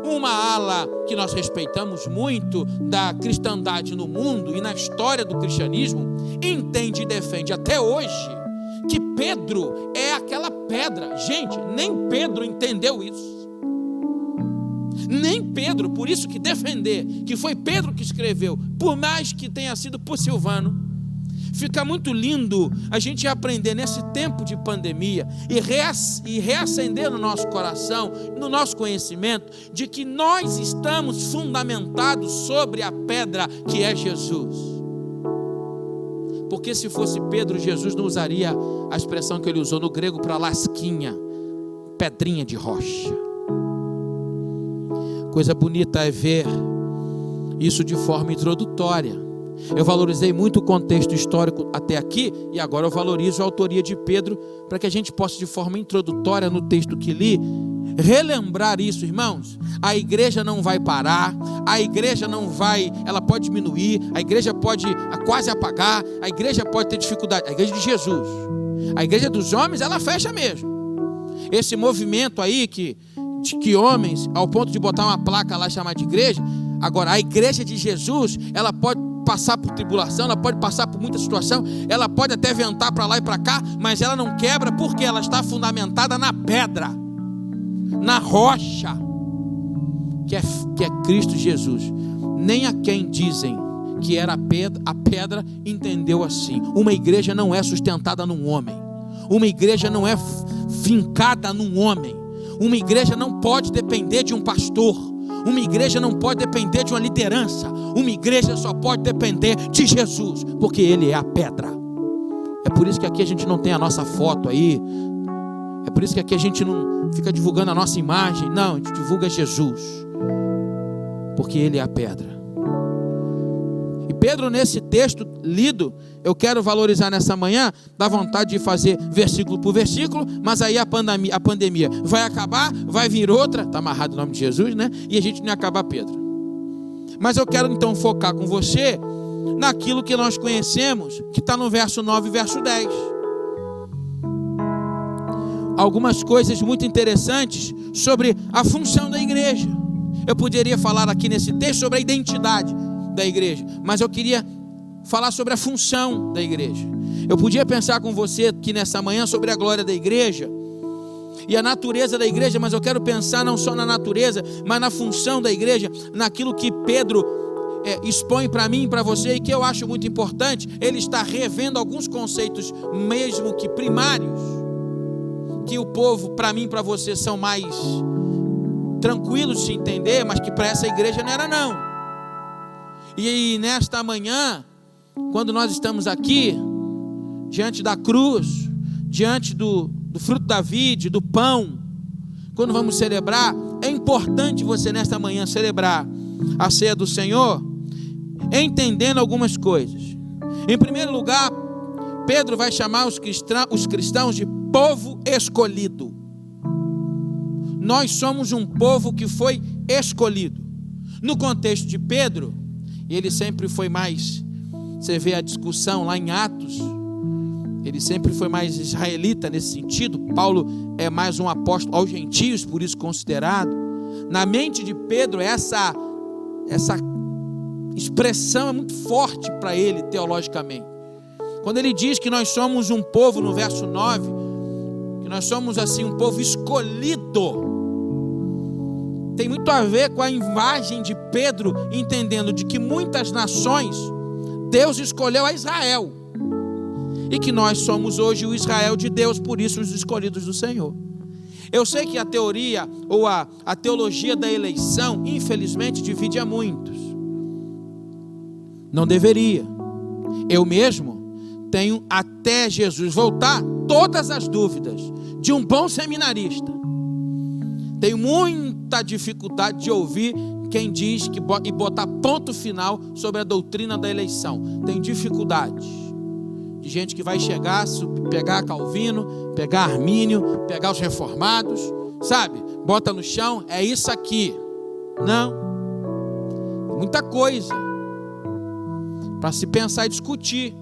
Uma ala que nós respeitamos muito da cristandade no mundo e na história do cristianismo entende e defende até hoje que Pedro é aquela pedra. Gente, nem Pedro entendeu isso. Nem Pedro, por isso que defender que foi Pedro que escreveu, por mais que tenha sido por Silvano, fica muito lindo a gente aprender nesse tempo de pandemia e reacender no nosso coração, no nosso conhecimento, de que nós estamos fundamentados sobre a pedra que é Jesus. Porque se fosse Pedro, Jesus não usaria a expressão que ele usou no grego para lasquinha, pedrinha de rocha. Coisa bonita é ver isso de forma introdutória. Eu valorizei muito o contexto histórico até aqui, e agora eu valorizo a autoria de Pedro, para que a gente possa, de forma introdutória no texto que li, relembrar isso, irmãos. A igreja não vai parar, a igreja não vai, ela pode diminuir, a igreja pode quase apagar, a igreja pode ter dificuldade. A igreja de Jesus, a igreja dos homens, ela fecha mesmo. Esse movimento aí que homens, ao ponto de botar uma placa lá chamada de igreja. Agora, a igreja de Jesus, ela pode passar por tribulação, ela pode passar por muita situação, ela pode até ventar para lá e para cá, mas ela não quebra, porque ela está fundamentada na pedra, na rocha, que é Cristo Jesus. Nem a quem dizem que era a pedra entendeu assim. Uma igreja não é sustentada num homem, uma igreja não é fincada num homem. Uma igreja não pode depender de um pastor. Uma igreja não pode depender de uma liderança. Uma igreja só pode depender de Jesus, porque Ele é a pedra. É por isso que aqui a gente não tem a nossa foto aí. É por isso que aqui a gente não fica divulgando a nossa imagem. Não, a gente divulga Jesus, porque Ele é a pedra. E Pedro, nesse texto lido, eu quero valorizar nessa manhã, dá vontade de fazer versículo por versículo, mas aí a pandemia vai acabar, vai vir outra, está amarrado o nome de Jesus, né? E a gente não ia acabar Pedro. Mas eu quero então focar com você naquilo que nós conhecemos, que está no verso 9 e verso 10. Algumas coisas muito interessantes sobre a função da igreja. Eu poderia falar aqui nesse texto sobre a identidade da igreja, mas eu queria falar sobre a função da igreja. Eu podia pensar com você aqui nessa manhã sobre a glória da igreja e a natureza da igreja, mas eu quero pensar não só na natureza, mas na função da igreja, naquilo que Pedro expõe para mim e para você, e que eu acho muito importante. Ele está revendo alguns conceitos, mesmo que primários, que o povo, para mim e para você, são mais tranquilos de se entender, mas que para essa igreja não era não. E nesta manhã, quando nós estamos aqui, diante da cruz, diante do fruto da vide, do pão, quando vamos celebrar, é importante você nesta manhã celebrar a ceia do Senhor, entendendo algumas coisas. Em primeiro lugar, Pedro vai chamar os cristãos de povo escolhido. Nós somos um povo que foi escolhido. No contexto de Pedro, ele sempre foi mais, você vê a discussão lá em Atos, ele sempre foi mais israelita nesse sentido. Paulo é mais um apóstolo aos gentios, por isso considerado. Na mente de Pedro, essa expressão é muito forte para ele teologicamente. Quando ele diz que nós somos um povo, no verso 9, que nós somos assim um povo escolhido, tem muito a ver com a imagem de Pedro, entendendo de que muitas nações Deus escolheu a Israel, e que nós somos hoje o Israel de Deus, por isso os escolhidos do Senhor. Eu sei que a teoria ou a teologia da eleição, infelizmente, divide a muitos. Não deveria. Eu mesmo tenho, até Jesus voltar, todas as dúvidas de um bom seminarista. Tenho muita dificuldade de ouvir quem diz que e botar ponto final sobre a doutrina da eleição. Tenho dificuldade de gente que vai chegar, pegar Calvino, pegar Armínio, pegar os reformados, sabe? Bota no chão, é isso aqui. Não. Muita coisa para se pensar e discutir.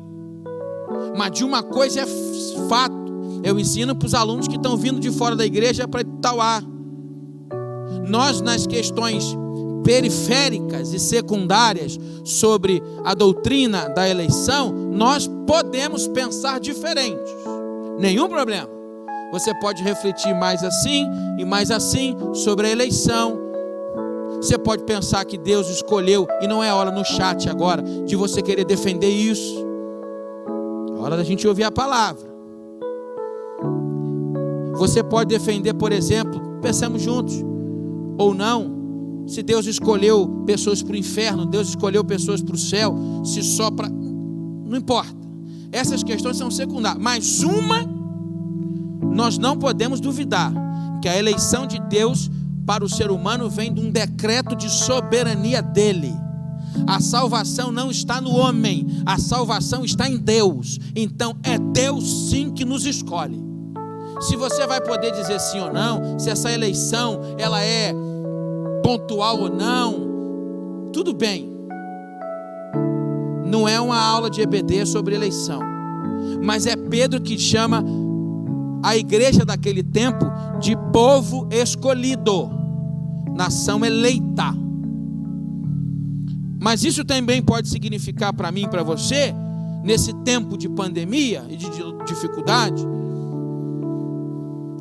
Mas de uma coisa é fato. Eu ensino para os alunos que estão vindo de fora da igreja para Itauá. Nós, nas questões periféricas e secundárias sobre a doutrina da eleição, nós podemos pensar diferentes. Nenhum problema. Você pode refletir mais assim e mais assim sobre a eleição. Você pode pensar que Deus escolheu, e não é hora no chat agora de você querer defender isso. É hora da gente ouvir a palavra. Você pode defender, por exemplo, pensamos juntos, ou não, se Deus escolheu pessoas para o inferno, Deus escolheu pessoas para o céu, se só para... Não importa. Essas questões são secundárias. Mas uma, nós não podemos duvidar, que a eleição de Deus para o ser humano vem de um decreto de soberania dele. A salvação não está no homem, a salvação está em Deus. Então é Deus sim que nos escolhe. Se você vai poder dizer sim ou não, se essa eleição ela é pontual ou não, tudo bem. Não é uma aula de EBD sobre eleição, mas é Pedro que chama a igreja daquele tempo de povo escolhido, nação eleita. Mas isso também pode significar para mim e para você, nesse tempo de pandemia e de dificuldade,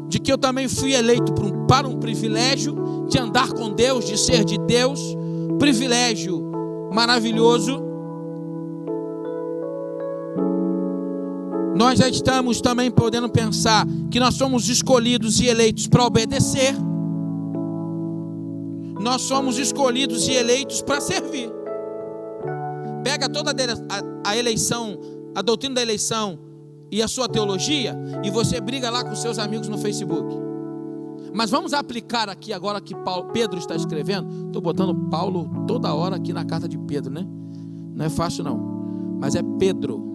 de que eu também fui eleito para um privilégio de andar com Deus, de ser de Deus, privilégio maravilhoso. Nós já estamos também podendo pensar que nós somos escolhidos e eleitos para obedecer. Nós somos escolhidos e eleitos para servir. Pega toda a eleição, a doutrina da eleição e a sua teologia, e você briga lá com seus amigos no Facebook. Mas vamos aplicar aqui agora que Pedro está escrevendo. Estou botando Paulo toda hora aqui na carta de Pedro, né? Não é fácil não, mas é Pedro.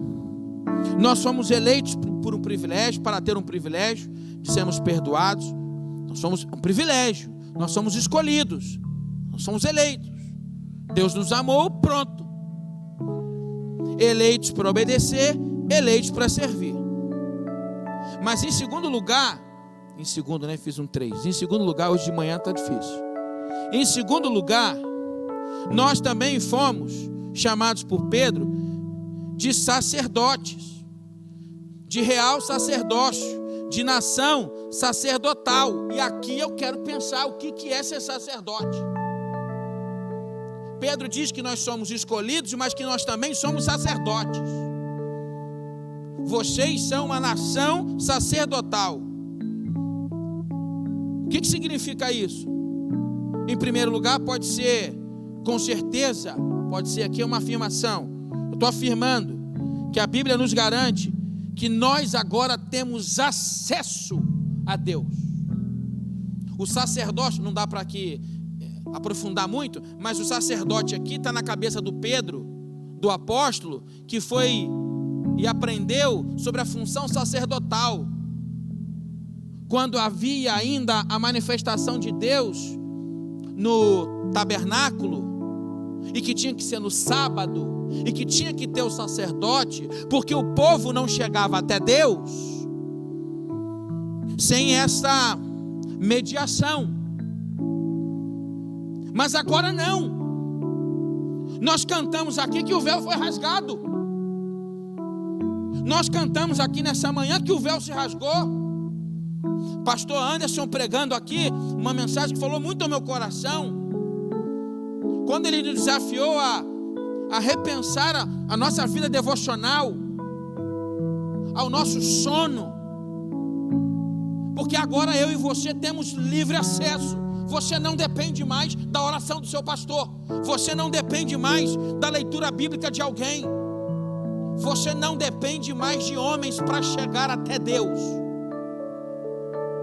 Nós somos eleitos por um privilégio, para ter um privilégio de sermos perdoados. Nós somos um privilégio, nós somos escolhidos, nós somos eleitos. Deus nos amou, pronto. Eleitos para obedecer, eleitos para servir. Mas em segundo lugar, fiz um 3. Em segundo lugar, hoje de manhã está difícil. Em segundo lugar, nós também fomos chamados por Pedro de sacerdotes, de real sacerdócio, de nação sacerdotal. E aqui eu quero pensar o que é ser sacerdote. Pedro diz que nós somos escolhidos, mas que nós também somos sacerdotes. Vocês são uma nação sacerdotal. O que significa isso? Em primeiro lugar, pode ser, com certeza, pode ser aqui uma afirmação. Eu estou afirmando que a Bíblia nos garante que nós agora temos acesso a Deus. O sacerdote, não dá para aqui aprofundar muito, mas o sacerdote aqui está na cabeça do Pedro, do apóstolo, que foi e aprendeu sobre a função sacerdotal. Quando havia ainda a manifestação de Deus no tabernáculo, e que tinha que ser no sábado, e que tinha que ter o sacerdote, porque o povo não chegava até Deus sem essa mediação. Mas agora não. Nós cantamos aqui que o véu foi rasgado. Nós cantamos aqui nessa manhã que o véu se rasgou. Pastor Anderson pregando aqui uma mensagem que falou muito ao meu coração, quando ele nos desafiou a repensar a nossa vida devocional, ao nosso sono, porque agora eu e você temos livre acesso. Você não depende mais da oração do seu pastor, você não depende mais da leitura bíblica de alguém, você não depende mais de homens para chegar até Deus.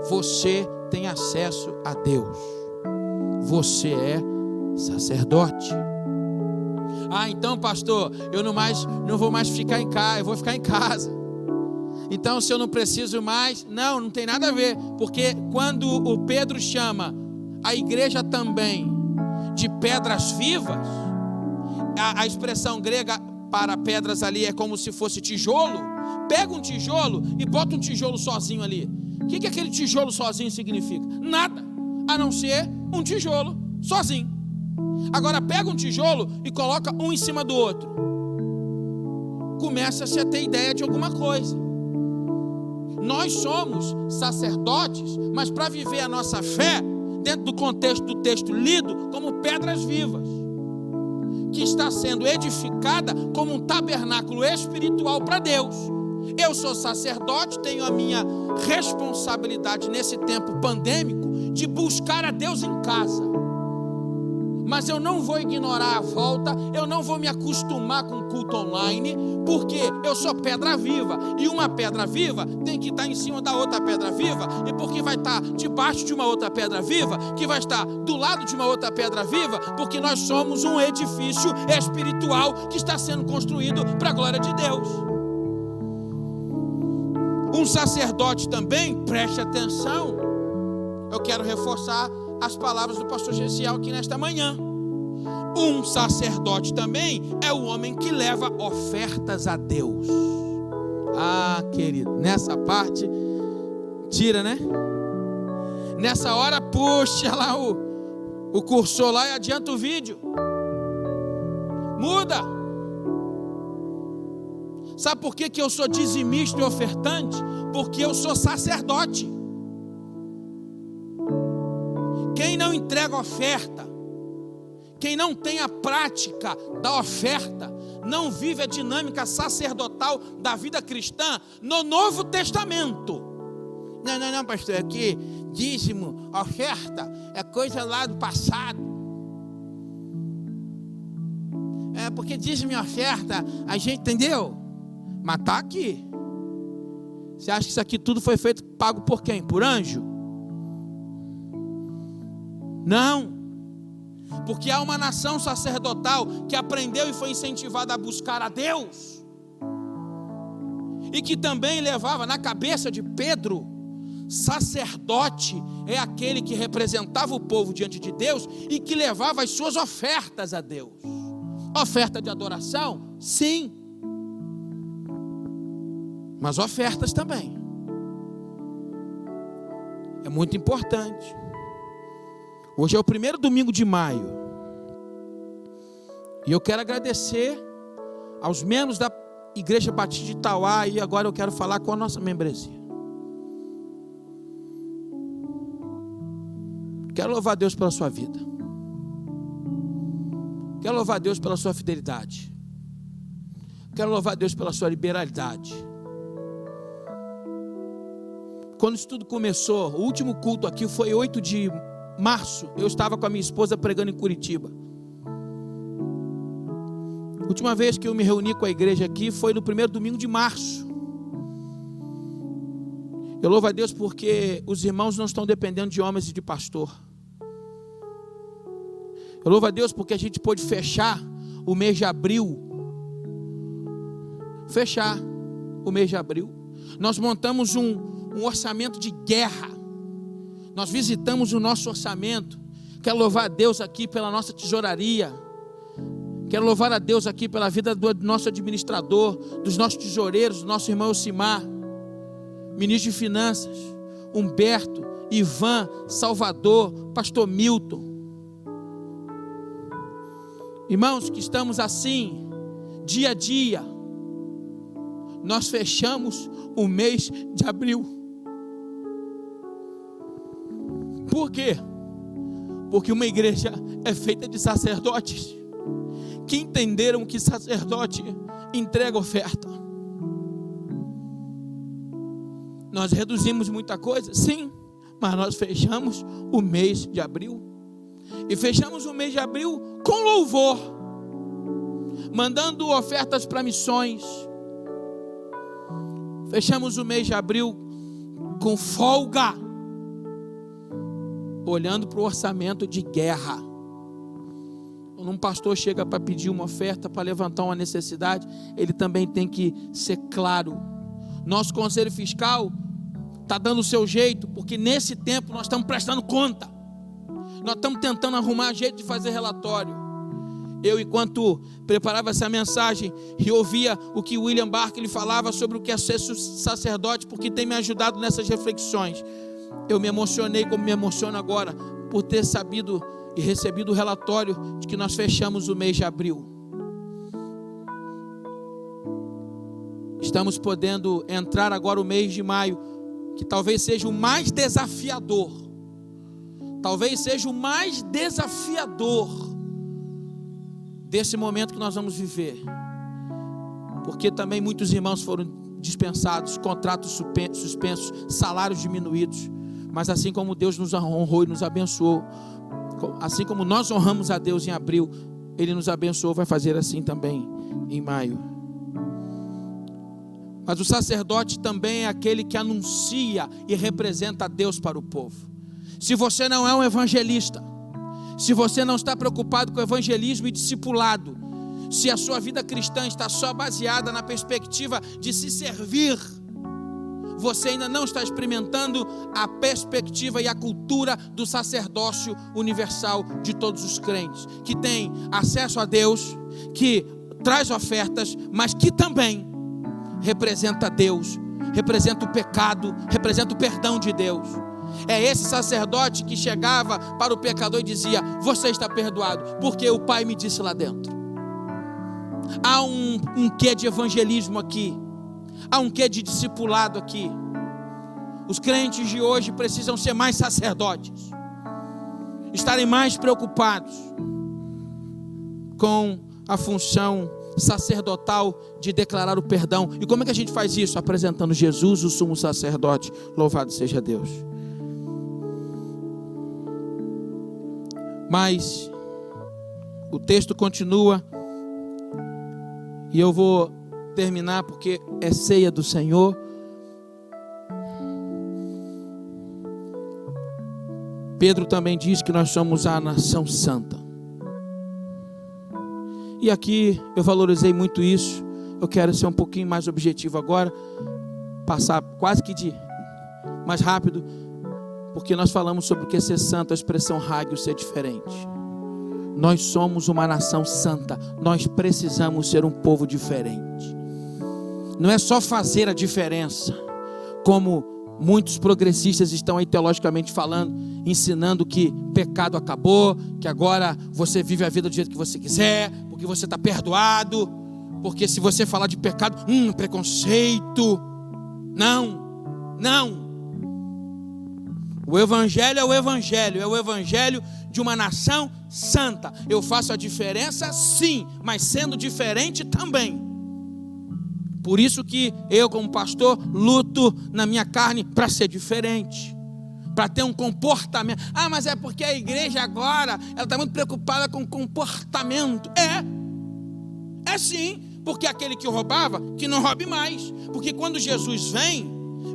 Você tem acesso a Deus. Você é sacerdote. Ah, então pastor, eu não vou mais ficar em casa, eu vou ficar em casa. Então se eu não preciso mais, não tem nada a ver, porque quando o Pedro chama a igreja também de pedras vivas, a expressão grega para pedras ali é como se fosse tijolo. Pega um tijolo e bota um tijolo sozinho ali. O que aquele tijolo sozinho significa? Nada, a não ser um tijolo sozinho. Agora pega um tijolo e coloca um em cima do outro, começa-se a ter ideia de alguma coisa. Nós somos sacerdotes, mas para viver a nossa fé, dentro do contexto do texto lido, como pedras vivas, que está sendo edificada como um tabernáculo espiritual para Deus. Eu sou sacerdote, tenho a minha responsabilidade nesse tempo pandêmico de buscar a Deus em casa. Mas eu não vou ignorar a volta, eu não vou me acostumar com o culto online, porque eu sou pedra viva, e uma pedra viva tem que estar em cima da outra pedra viva, e porque vai estar debaixo de uma outra pedra viva, que vai estar do lado de uma outra pedra viva, porque nós somos um edifício espiritual que está sendo construído para a glória de Deus. Um sacerdote também, preste atenção, eu quero reforçar as palavras do pastor Gessiel aqui nesta manhã. Um sacerdote também é o homem que leva ofertas a Deus. Ah, querido, nessa parte tira, né? Nessa hora puxa lá o cursor lá e adianta o vídeo. Muda. Sabe por que eu sou dizimista e ofertante? Porque eu sou sacerdote. Quem não entrega oferta, quem não tem a prática da oferta, não vive a dinâmica sacerdotal da vida cristã no Novo Testamento. Não, pastor, aqui dízimo, oferta é coisa lá do passado. É porque dízimo e oferta a gente entendeu, mas está aqui. Você acha que isso aqui tudo foi feito, pago por quem? Por anjo? Não, porque há uma nação sacerdotal que aprendeu e foi incentivada a buscar a Deus, e que também levava na cabeça de Pedro, sacerdote é aquele que representava o povo diante de Deus e que levava as suas ofertas a Deus. Oferta de adoração, sim, mas ofertas também. É muito importante. Hoje é o primeiro domingo de maio, e eu quero agradecer aos membros da Igreja Batista de Itauá, e agora eu quero falar com a nossa membresia. Quero louvar a Deus pela sua vida, quero louvar a Deus pela sua fidelidade, quero louvar a Deus pela sua liberalidade. Quando isso tudo começou, o último culto aqui foi 8 de março, eu estava com a minha esposa pregando em Curitiba. A última vez que eu me reuni com a igreja aqui foi no primeiro domingo de março. Eu louvo a Deus porque os irmãos não estão dependendo de homens e de pastor. Eu louvo a Deus porque a gente pôde fechar o mês de abril. Fechar o mês de abril. Nós montamos um orçamento de guerra. Nós visitamos o nosso orçamento. Quero louvar a Deus aqui pela nossa tesouraria. Quero louvar a Deus aqui pela vida do nosso administrador, dos nossos tesoureiros, do nosso irmão Elcimar, ministro de Finanças, Humberto, Ivan, Salvador, pastor Milton. Irmãos, que estamos assim, dia a dia, nós fechamos o mês de abril. Por quê? Porque uma igreja é feita de sacerdotes que entenderam que sacerdote entrega oferta. Nós reduzimos muita coisa, sim, mas nós fechamos o mês de abril. E fechamos o mês de abril com louvor, mandando ofertas para missões. Fechamos o mês de abril com folga, olhando para o orçamento de guerra. Quando um pastor chega para pedir uma oferta, para levantar uma necessidade, ele também tem que ser claro. Nosso conselho fiscal está dando o seu jeito, porque nesse tempo nós estamos prestando conta. Nós estamos tentando arrumar jeito de fazer relatório. Eu, enquanto preparava essa mensagem e ouvia o que William Barclay falava sobre o que é ser sacerdote, porque tem me ajudado nessas reflexões, eu me emocionei como me emociono agora, por ter sabido e recebido o relatório de que nós fechamos o mês de abril. Estamos podendo entrar agora o mês de maio, que talvez seja o mais desafiador. Talvez seja o mais desafiador desse momento que nós vamos viver. Porque também muitos irmãos foram dispensados, contratos suspensos, salários diminuídos. Mas assim como Deus nos honrou e nos abençoou, assim como nós honramos a Deus em abril, Ele nos abençoou, vai fazer assim também em maio. Mas o sacerdote também é aquele que anuncia e representa a Deus para o povo. Se você não é um evangelista, se você não está preocupado com evangelismo e discipulado, se a sua vida cristã está só baseada na perspectiva de se servir, você ainda não está experimentando a perspectiva e a cultura do sacerdócio universal de todos os crentes, que tem acesso a Deus, que traz ofertas, mas que também representa Deus, representa o pecado, representa o perdão de Deus. É esse sacerdote que chegava para o pecador e dizia: você está perdoado, porque o Pai me disse lá dentro. Há um quê de evangelismo aqui, há um quê de discipulado aqui. Os crentes de hoje precisam ser mais sacerdotes, estarem mais preocupados com a função sacerdotal de declarar o perdão. E como é que a gente faz isso? Apresentando Jesus, o sumo sacerdote. Louvado seja Deus. Mas o texto continua, e eu vou terminar porque é ceia do Senhor. Pedro também diz que nós somos a nação santa. E aqui eu valorizei muito isso. Eu quero ser um pouquinho mais objetivo agora, passar quase que de mais rápido, porque nós falamos sobre o que é ser santo, a expressão hagios, ser diferente. Nós somos uma nação santa, nós precisamos ser um povo diferente. Não é só fazer a diferença, como muitos progressistas estão aí teologicamente falando, ensinando que pecado acabou, que agora você vive a vida do jeito que você quiser, porque você está perdoado, porque se você falar de pecado, preconceito. Não. O evangelho é o evangelho de uma nação santa. Eu faço a diferença sim, mas sendo diferente também. Por isso que eu, como pastor, luto na minha carne para ser diferente, para ter um comportamento. Mas é porque a igreja agora, ela está muito preocupada com comportamento. É É sim, porque aquele que roubava, que não roube mais. Porque quando Jesus vem,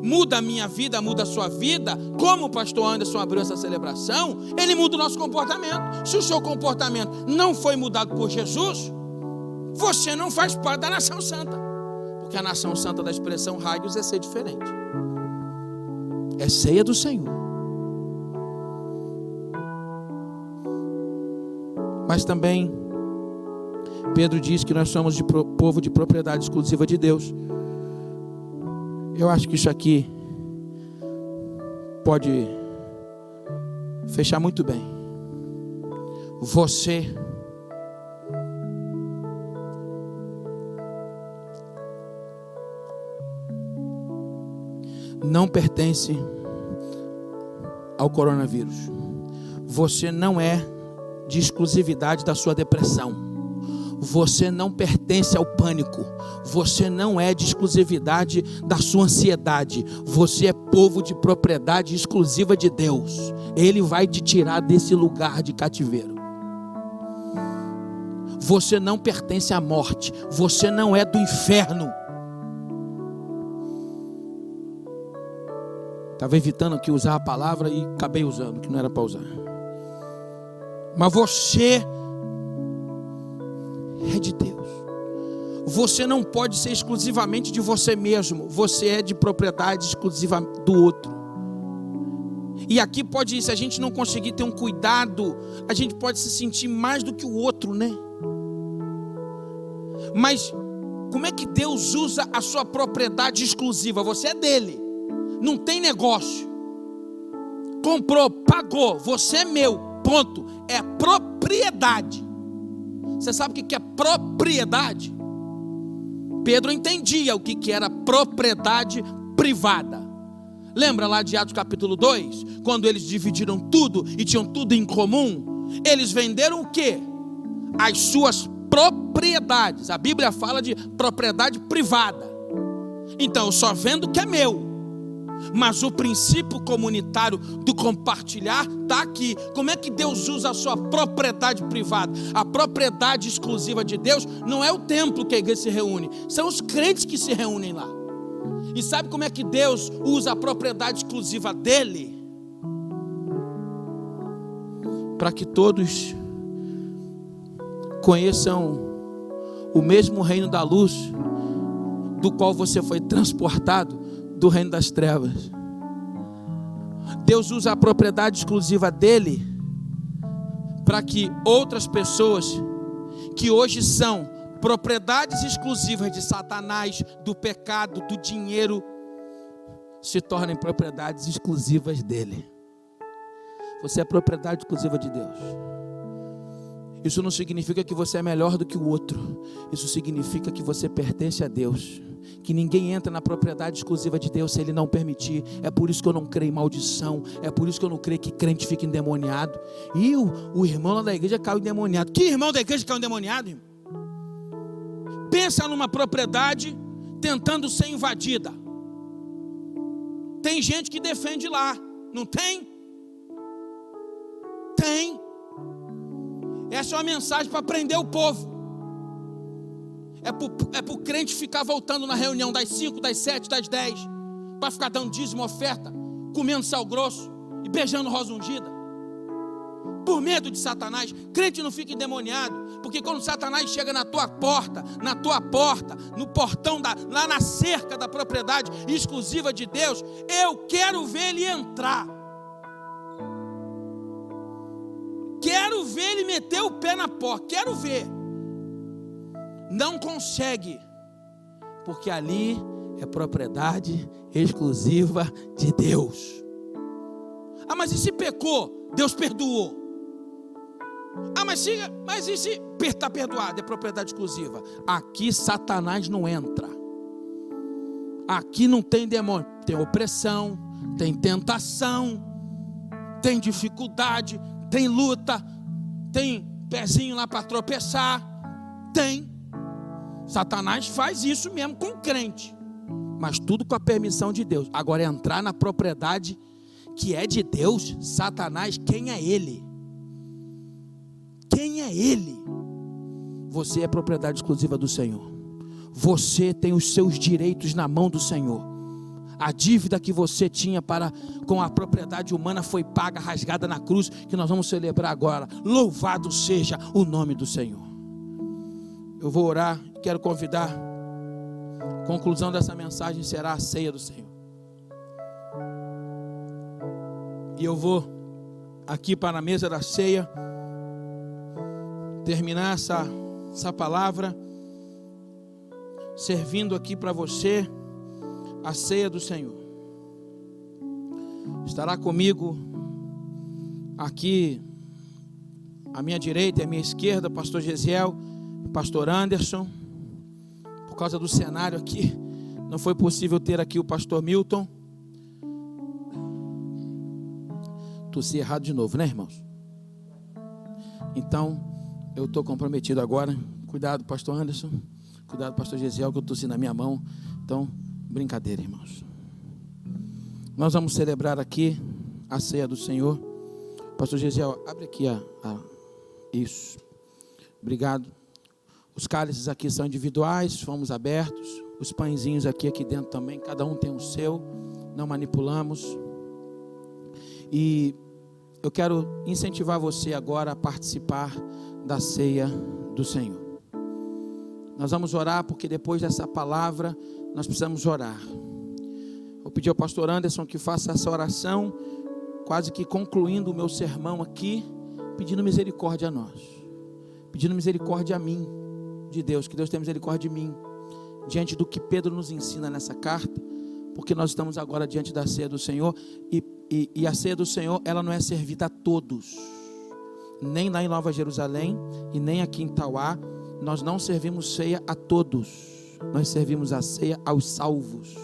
muda a minha vida, muda a sua vida. Como o pastor Anderson abriu essa celebração, ele muda o nosso comportamento. Se o seu comportamento não foi mudado por Jesus, você não faz parte da nação santa. Porque a nação santa da expressão Raios é ser diferente. É ceia do Senhor. Mas também Pedro diz que nós somos de povo de propriedade exclusiva de Deus. Eu acho que isso aqui pode fechar muito bem. Você não pertence ao coronavírus. Você não é de exclusividade da sua depressão. Você não pertence ao pânico. Você não é de exclusividade da sua ansiedade. Você é povo de propriedade exclusiva de Deus. Ele vai te tirar desse lugar de cativeiro. Você não pertence à morte. Você não é do inferno. Estava evitando aqui usar a palavra e acabei usando, que não era para usar. Mas você é de Deus. Você não pode ser exclusivamente de você mesmo. Você é de propriedade exclusiva do outro. E aqui pode, se a gente não conseguir ter um cuidado, a gente pode se sentir mais do que o outro, né? Mas como é que Deus usa a sua propriedade exclusiva? Você é dele. Não tem negócio. Comprou, pagou, você é meu, ponto. É propriedade. Você sabe o que é propriedade? Pedro entendia o que era propriedade privada. Lembra lá de Atos capítulo 2? Quando eles dividiram tudo e tinham tudo em comum? Eles venderam o quê? As suas propriedades. A Bíblia fala de propriedade privada. Então eu só vendo o que é meu. Mas o princípio comunitário do compartilhar está aqui. Como é que Deus usa a sua propriedade privada? A propriedade exclusiva de Deus não é o templo que a igreja se reúne, são os crentes que se reúnem lá. E sabe como é que Deus usa a propriedade exclusiva dele? Para que todos conheçam o mesmo reino da luz, do qual você foi transportado, do reino das trevas. Deus usa a propriedade exclusiva dele para que outras pessoas que hoje são propriedades exclusivas de Satanás, do pecado, do dinheiro, se tornem propriedades exclusivas dele. Você é propriedade exclusiva de Deus. Isso não significa que você é melhor do que o outro. Isso significa que você pertence a Deus. Que ninguém entra na propriedade exclusiva de Deus se Ele não permitir. É por isso que eu não creio em maldição. É por isso que eu não creio que crente fica endemoniado. E o irmão lá da igreja caiu endemoniado. Que irmão da igreja caiu endemoniado, irmão? Pensa numa propriedade tentando ser invadida. Tem gente que defende lá. Não tem? Tem. Essa é uma mensagem para prender o povo. É para o crente ficar voltando na reunião das 5, das 7, das 10, para ficar dando dízimo, oferta, comendo sal grosso e beijando rosa ungida. Por medo de Satanás. Crente não fica endemoniado, porque quando Satanás chega na tua porta, no portão, lá na cerca da propriedade exclusiva de Deus, eu quero ver ele entrar. Quero ver ele meter o pé na porta, quero ver. Não consegue, porque ali é propriedade exclusiva de Deus. Ah, mas e se pecou? Deus perdoou. Ah, mas e se está perdoado? É propriedade exclusiva. Aqui Satanás não entra. Aqui não tem demônio. Tem opressão, tem tentação, tem dificuldade, tem luta, tem pezinho lá para tropeçar. Tem. Satanás faz isso mesmo com crente, mas tudo com a permissão de Deus. Agora entrar na propriedade que é de Deus, Satanás, quem é ele? Quem é ele? você é propriedade exclusiva do Senhor. Você tem os seus direitos na mão do Senhor. A dívida que você tinha com a propriedade humana foi paga, rasgada na cruz, que nós vamos celebrar agora. Louvado seja o nome do Senhor. Eu vou orar, quero convidar. A conclusão dessa mensagem será a ceia do Senhor. E eu vou aqui para a mesa da ceia terminar essa palavra servindo aqui para você a ceia do Senhor. Estará comigo aqui à minha direita e à minha esquerda pastor Gesiel, pastor Anderson. Por causa do cenário aqui, não foi possível ter aqui o pastor Milton. Tossi errado de novo, né, irmãos? Então, eu estou comprometido agora. Cuidado, pastor Anderson. Cuidado, pastor Gesiel, que eu tossi na minha mão. Então, brincadeira, irmãos. Nós vamos celebrar aqui a ceia do Senhor. Pastor Gesiel, abre aqui isso. Obrigado. Os cálices aqui são individuais, fomos abertos. Os pãezinhos aqui dentro também, cada um tem o seu. Não manipulamos. E eu quero incentivar você agora a participar da ceia do Senhor. Nós vamos orar, porque depois dessa palavra nós precisamos orar. Vou pedir ao pastor Anderson que faça essa oração, quase que concluindo o meu sermão aqui, pedindo misericórdia a nós, pedindo misericórdia a mim, de Deus, que Deus tenha misericórdia de mim, diante do que Pedro nos ensina nessa carta, porque nós estamos agora diante da ceia do Senhor, e a ceia do Senhor, ela não é servida a todos, nem lá em Nova Jerusalém, e nem aqui em Tauá. Nós não servimos ceia a todos, nós servimos a ceia aos salvos.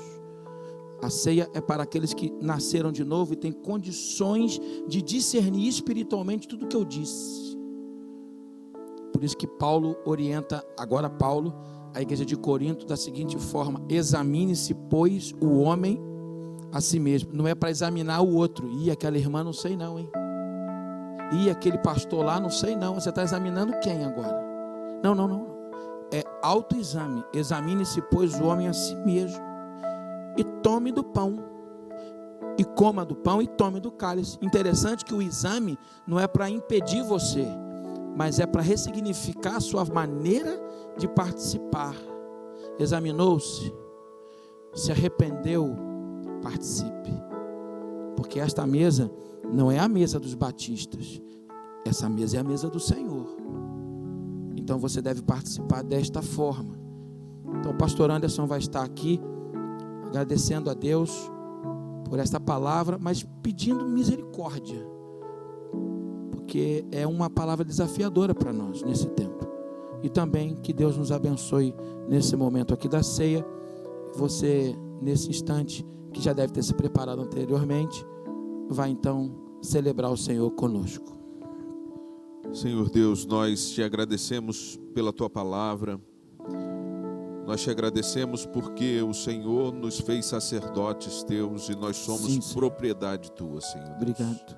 A ceia é para aqueles que nasceram de novo e têm condições de discernir espiritualmente tudo o que eu disse. Por isso que Paulo orienta, agora Paulo, a igreja de Corinto da seguinte forma: examine-se, pois, o homem a si mesmo. Não é para examinar o outro. E aquela irmã, não sei não, hein? E aquele pastor lá, não sei não. Você está examinando quem agora? Não. É autoexame. Examine-se, pois, o homem a si mesmo. E tome do pão. E coma do pão e tome do cálice. Interessante que o exame não é para impedir você, mas é para ressignificar a sua maneira de participar. Examinou-se, se arrependeu, participe. Porque esta mesa não é a mesa dos batistas. Essa mesa é a mesa do Senhor. Então você deve participar desta forma. Então o pastor Anderson vai estar aqui agradecendo a Deus por esta palavra, mas pedindo misericórdia, porque é uma palavra desafiadora para nós nesse tempo. E também que Deus nos abençoe nesse momento aqui da ceia. Você, nesse instante, que já deve ter se preparado anteriormente, vai então celebrar o Senhor conosco. Senhor Deus, nós te agradecemos pela tua palavra. Nós te agradecemos porque o Senhor nos fez sacerdotes teus e nós somos propriedade tua, Senhor. Obrigado.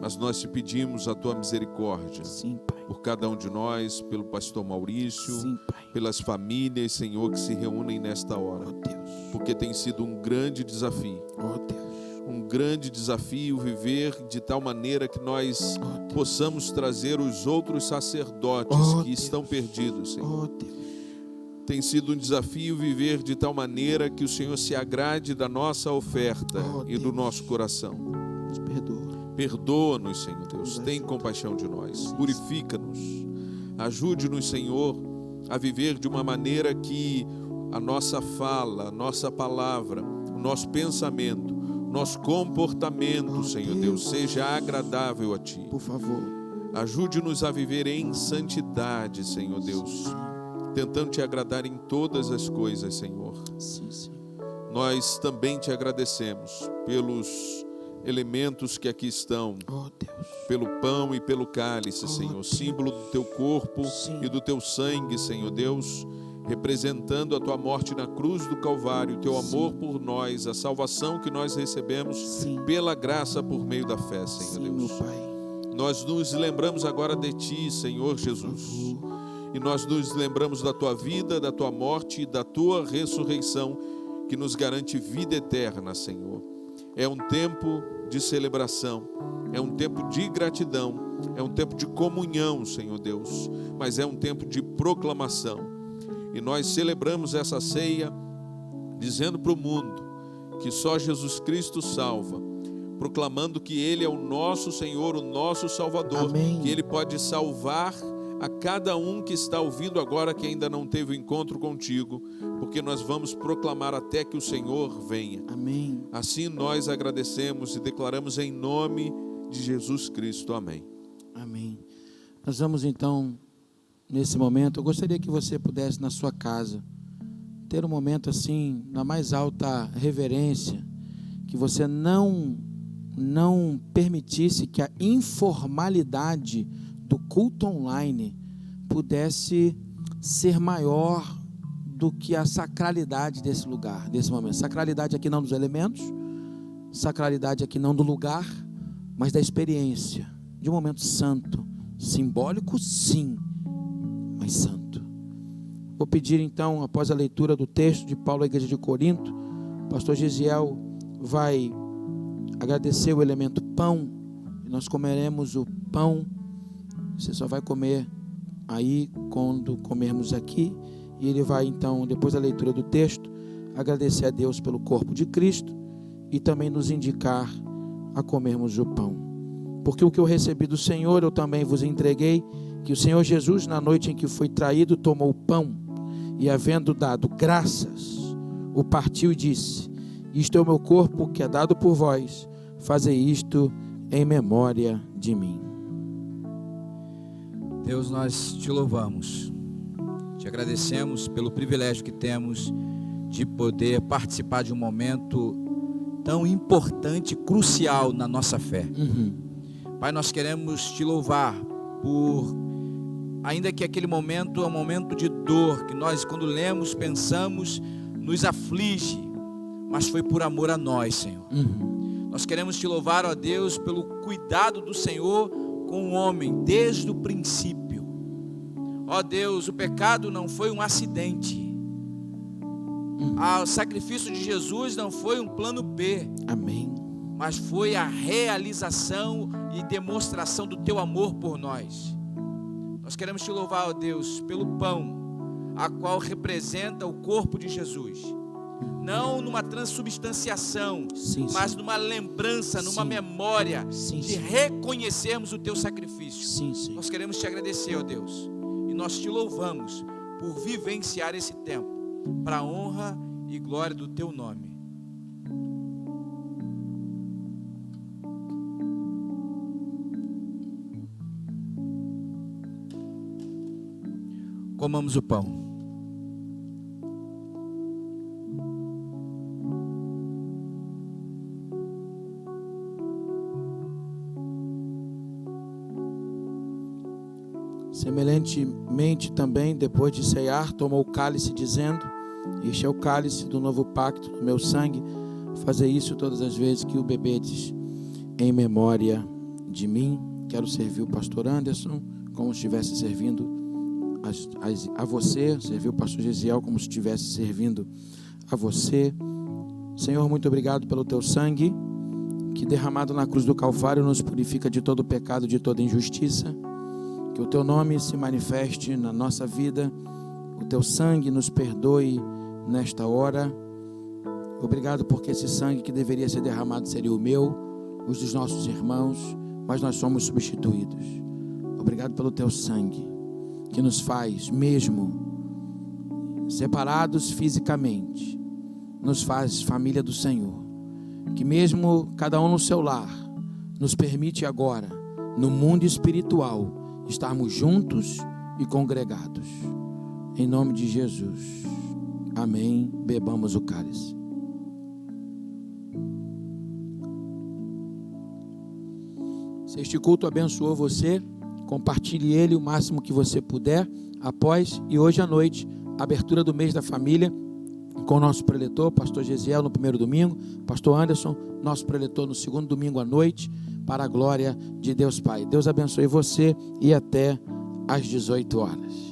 Mas nós te pedimos a tua misericórdia. Sim, Pai. Por cada um de nós, pelo pastor Maurício, Sim, Pai. pelas famílias, Senhor, que se reúnem nesta hora. Oh, Deus. Porque tem sido um grande desafio. Oh, Deus. Um grande desafio viver de tal maneira que nós possamos trazer os outros sacerdotes que estão perdidos, Senhor. Oh, Deus. Tem sido um desafio viver de tal maneira que o Senhor se agrade da nossa oferta e do nosso coração. Nos perdoa. Perdoa-nos, Senhor Deus. Tem compaixão de nós. Purifica-nos. Ajude-nos, Senhor, a viver de uma maneira que a nossa fala, a nossa palavra, o nosso pensamento, o nosso comportamento, Senhor Deus, seja agradável a Ti. Por favor. Ajude-nos a viver em santidade, Senhor Deus, tentando Te agradar em todas as coisas, Senhor. Sim, sim. Nós também Te agradecemos pelos elementos que aqui estão, pelo pão e pelo cálice, Senhor, símbolo do Teu corpo e do Teu sangue, Senhor Deus, representando a Tua morte na cruz do Calvário, o Teu amor por nós, a salvação que nós recebemos pela graça por meio da fé, Senhor Deus. Meu Pai. Nós nos lembramos agora de Ti, Senhor Jesus, E nós nos lembramos da tua vida, da tua morte e da tua ressurreição, que nos garante vida eterna, Senhor. É um tempo de celebração, é um tempo de gratidão, é um tempo de comunhão, Senhor Deus, mas é um tempo de proclamação. E nós celebramos essa ceia dizendo para o mundo que só Jesus Cristo salva, proclamando que Ele é o nosso Senhor, o nosso Salvador. Amém. Que Ele pode salvar a cada um que está ouvindo agora, que ainda não teve o encontro contigo, porque nós vamos proclamar até que o Senhor venha. Amém. Assim nós agradecemos e declaramos em nome de Jesus Cristo. Amém. Amém. Nós vamos então, nesse momento, eu gostaria que você pudesse na sua casa ter um momento assim, na mais alta reverência, que você não permitisse que a informalidade do culto online pudesse ser maior do que a sacralidade desse lugar, desse momento. Sacralidade aqui não dos elementos, sacralidade aqui não do lugar, mas da experiência, de um momento santo, simbólico sim, mas santo. Vou pedir então, após a leitura do texto de Paulo à igreja de Corinto, o pastor Gesiel vai agradecer o elemento pão, e nós comeremos o pão. Você só vai comer aí quando comermos aqui. E ele vai então, depois da leitura do texto, agradecer a Deus pelo corpo de Cristo e também nos indicar a comermos o pão. Porque o que eu recebi do Senhor eu também vos entreguei, que o Senhor Jesus, na noite em que foi traído, tomou o pão e, havendo dado graças, o partiu e disse: isto é o meu corpo que é dado por vós, fazei isto em memória de mim. Deus, nós te louvamos, te agradecemos pelo privilégio que temos de poder participar de um momento tão importante, crucial na nossa fé. Pai, nós queremos te louvar por, ainda que aquele momento é um momento de dor, que nós quando lemos, pensamos, nos aflige, mas foi por amor a nós, Senhor. Nós queremos te louvar, ó Deus, pelo cuidado do Senhor com o homem, desde o princípio. Ó Deus, o pecado não foi um acidente. O sacrifício de Jesus não foi um plano B. Amém. Mas foi a realização e demonstração do teu amor por nós. Nós queremos te louvar, ó Deus, pelo pão, a qual representa o corpo de Jesus. Não numa transubstanciação, mas numa lembrança, numa memória de reconhecermos o teu sacrifício. Nós queremos te agradecer, ó Deus, e nós te louvamos por vivenciar esse tempo, para a honra e glória do teu nome. Comamos o pão. Semelhantemente também, depois de cear, tomou o cálice, dizendo: este é o cálice do novo pacto, do meu sangue. Fazei isso todas as vezes que o bebedes, em memória de mim. Quero servir o pastor Anderson como se estivesse servindo a você, servir o pastor Gesiel como se estivesse servindo a você. Senhor, muito obrigado pelo teu sangue, que derramado na cruz do Calvário nos purifica de todo pecado, de toda injustiça. Que o teu nome se manifeste na nossa vida, o teu sangue nos perdoe nesta hora. Obrigado porque esse sangue que deveria ser derramado seria o meu, os dos nossos irmãos, mas nós somos substituídos. Obrigado pelo teu sangue, que nos faz, mesmo separados fisicamente, nos faz família do Senhor. Que mesmo cada um no seu lar, nos permite agora, no mundo espiritual, estarmos juntos e congregados. Em nome de Jesus. Amém. Bebamos o cálice. Se este culto abençoou você, compartilhe ele o máximo que você puder. Após e hoje à noite, abertura do mês da família, com o nosso preletor, pastor Gesiel, no primeiro domingo, pastor Anderson, nosso preletor, no segundo domingo à noite, para a glória de Deus Pai. Deus abençoe você e até às 18 horas.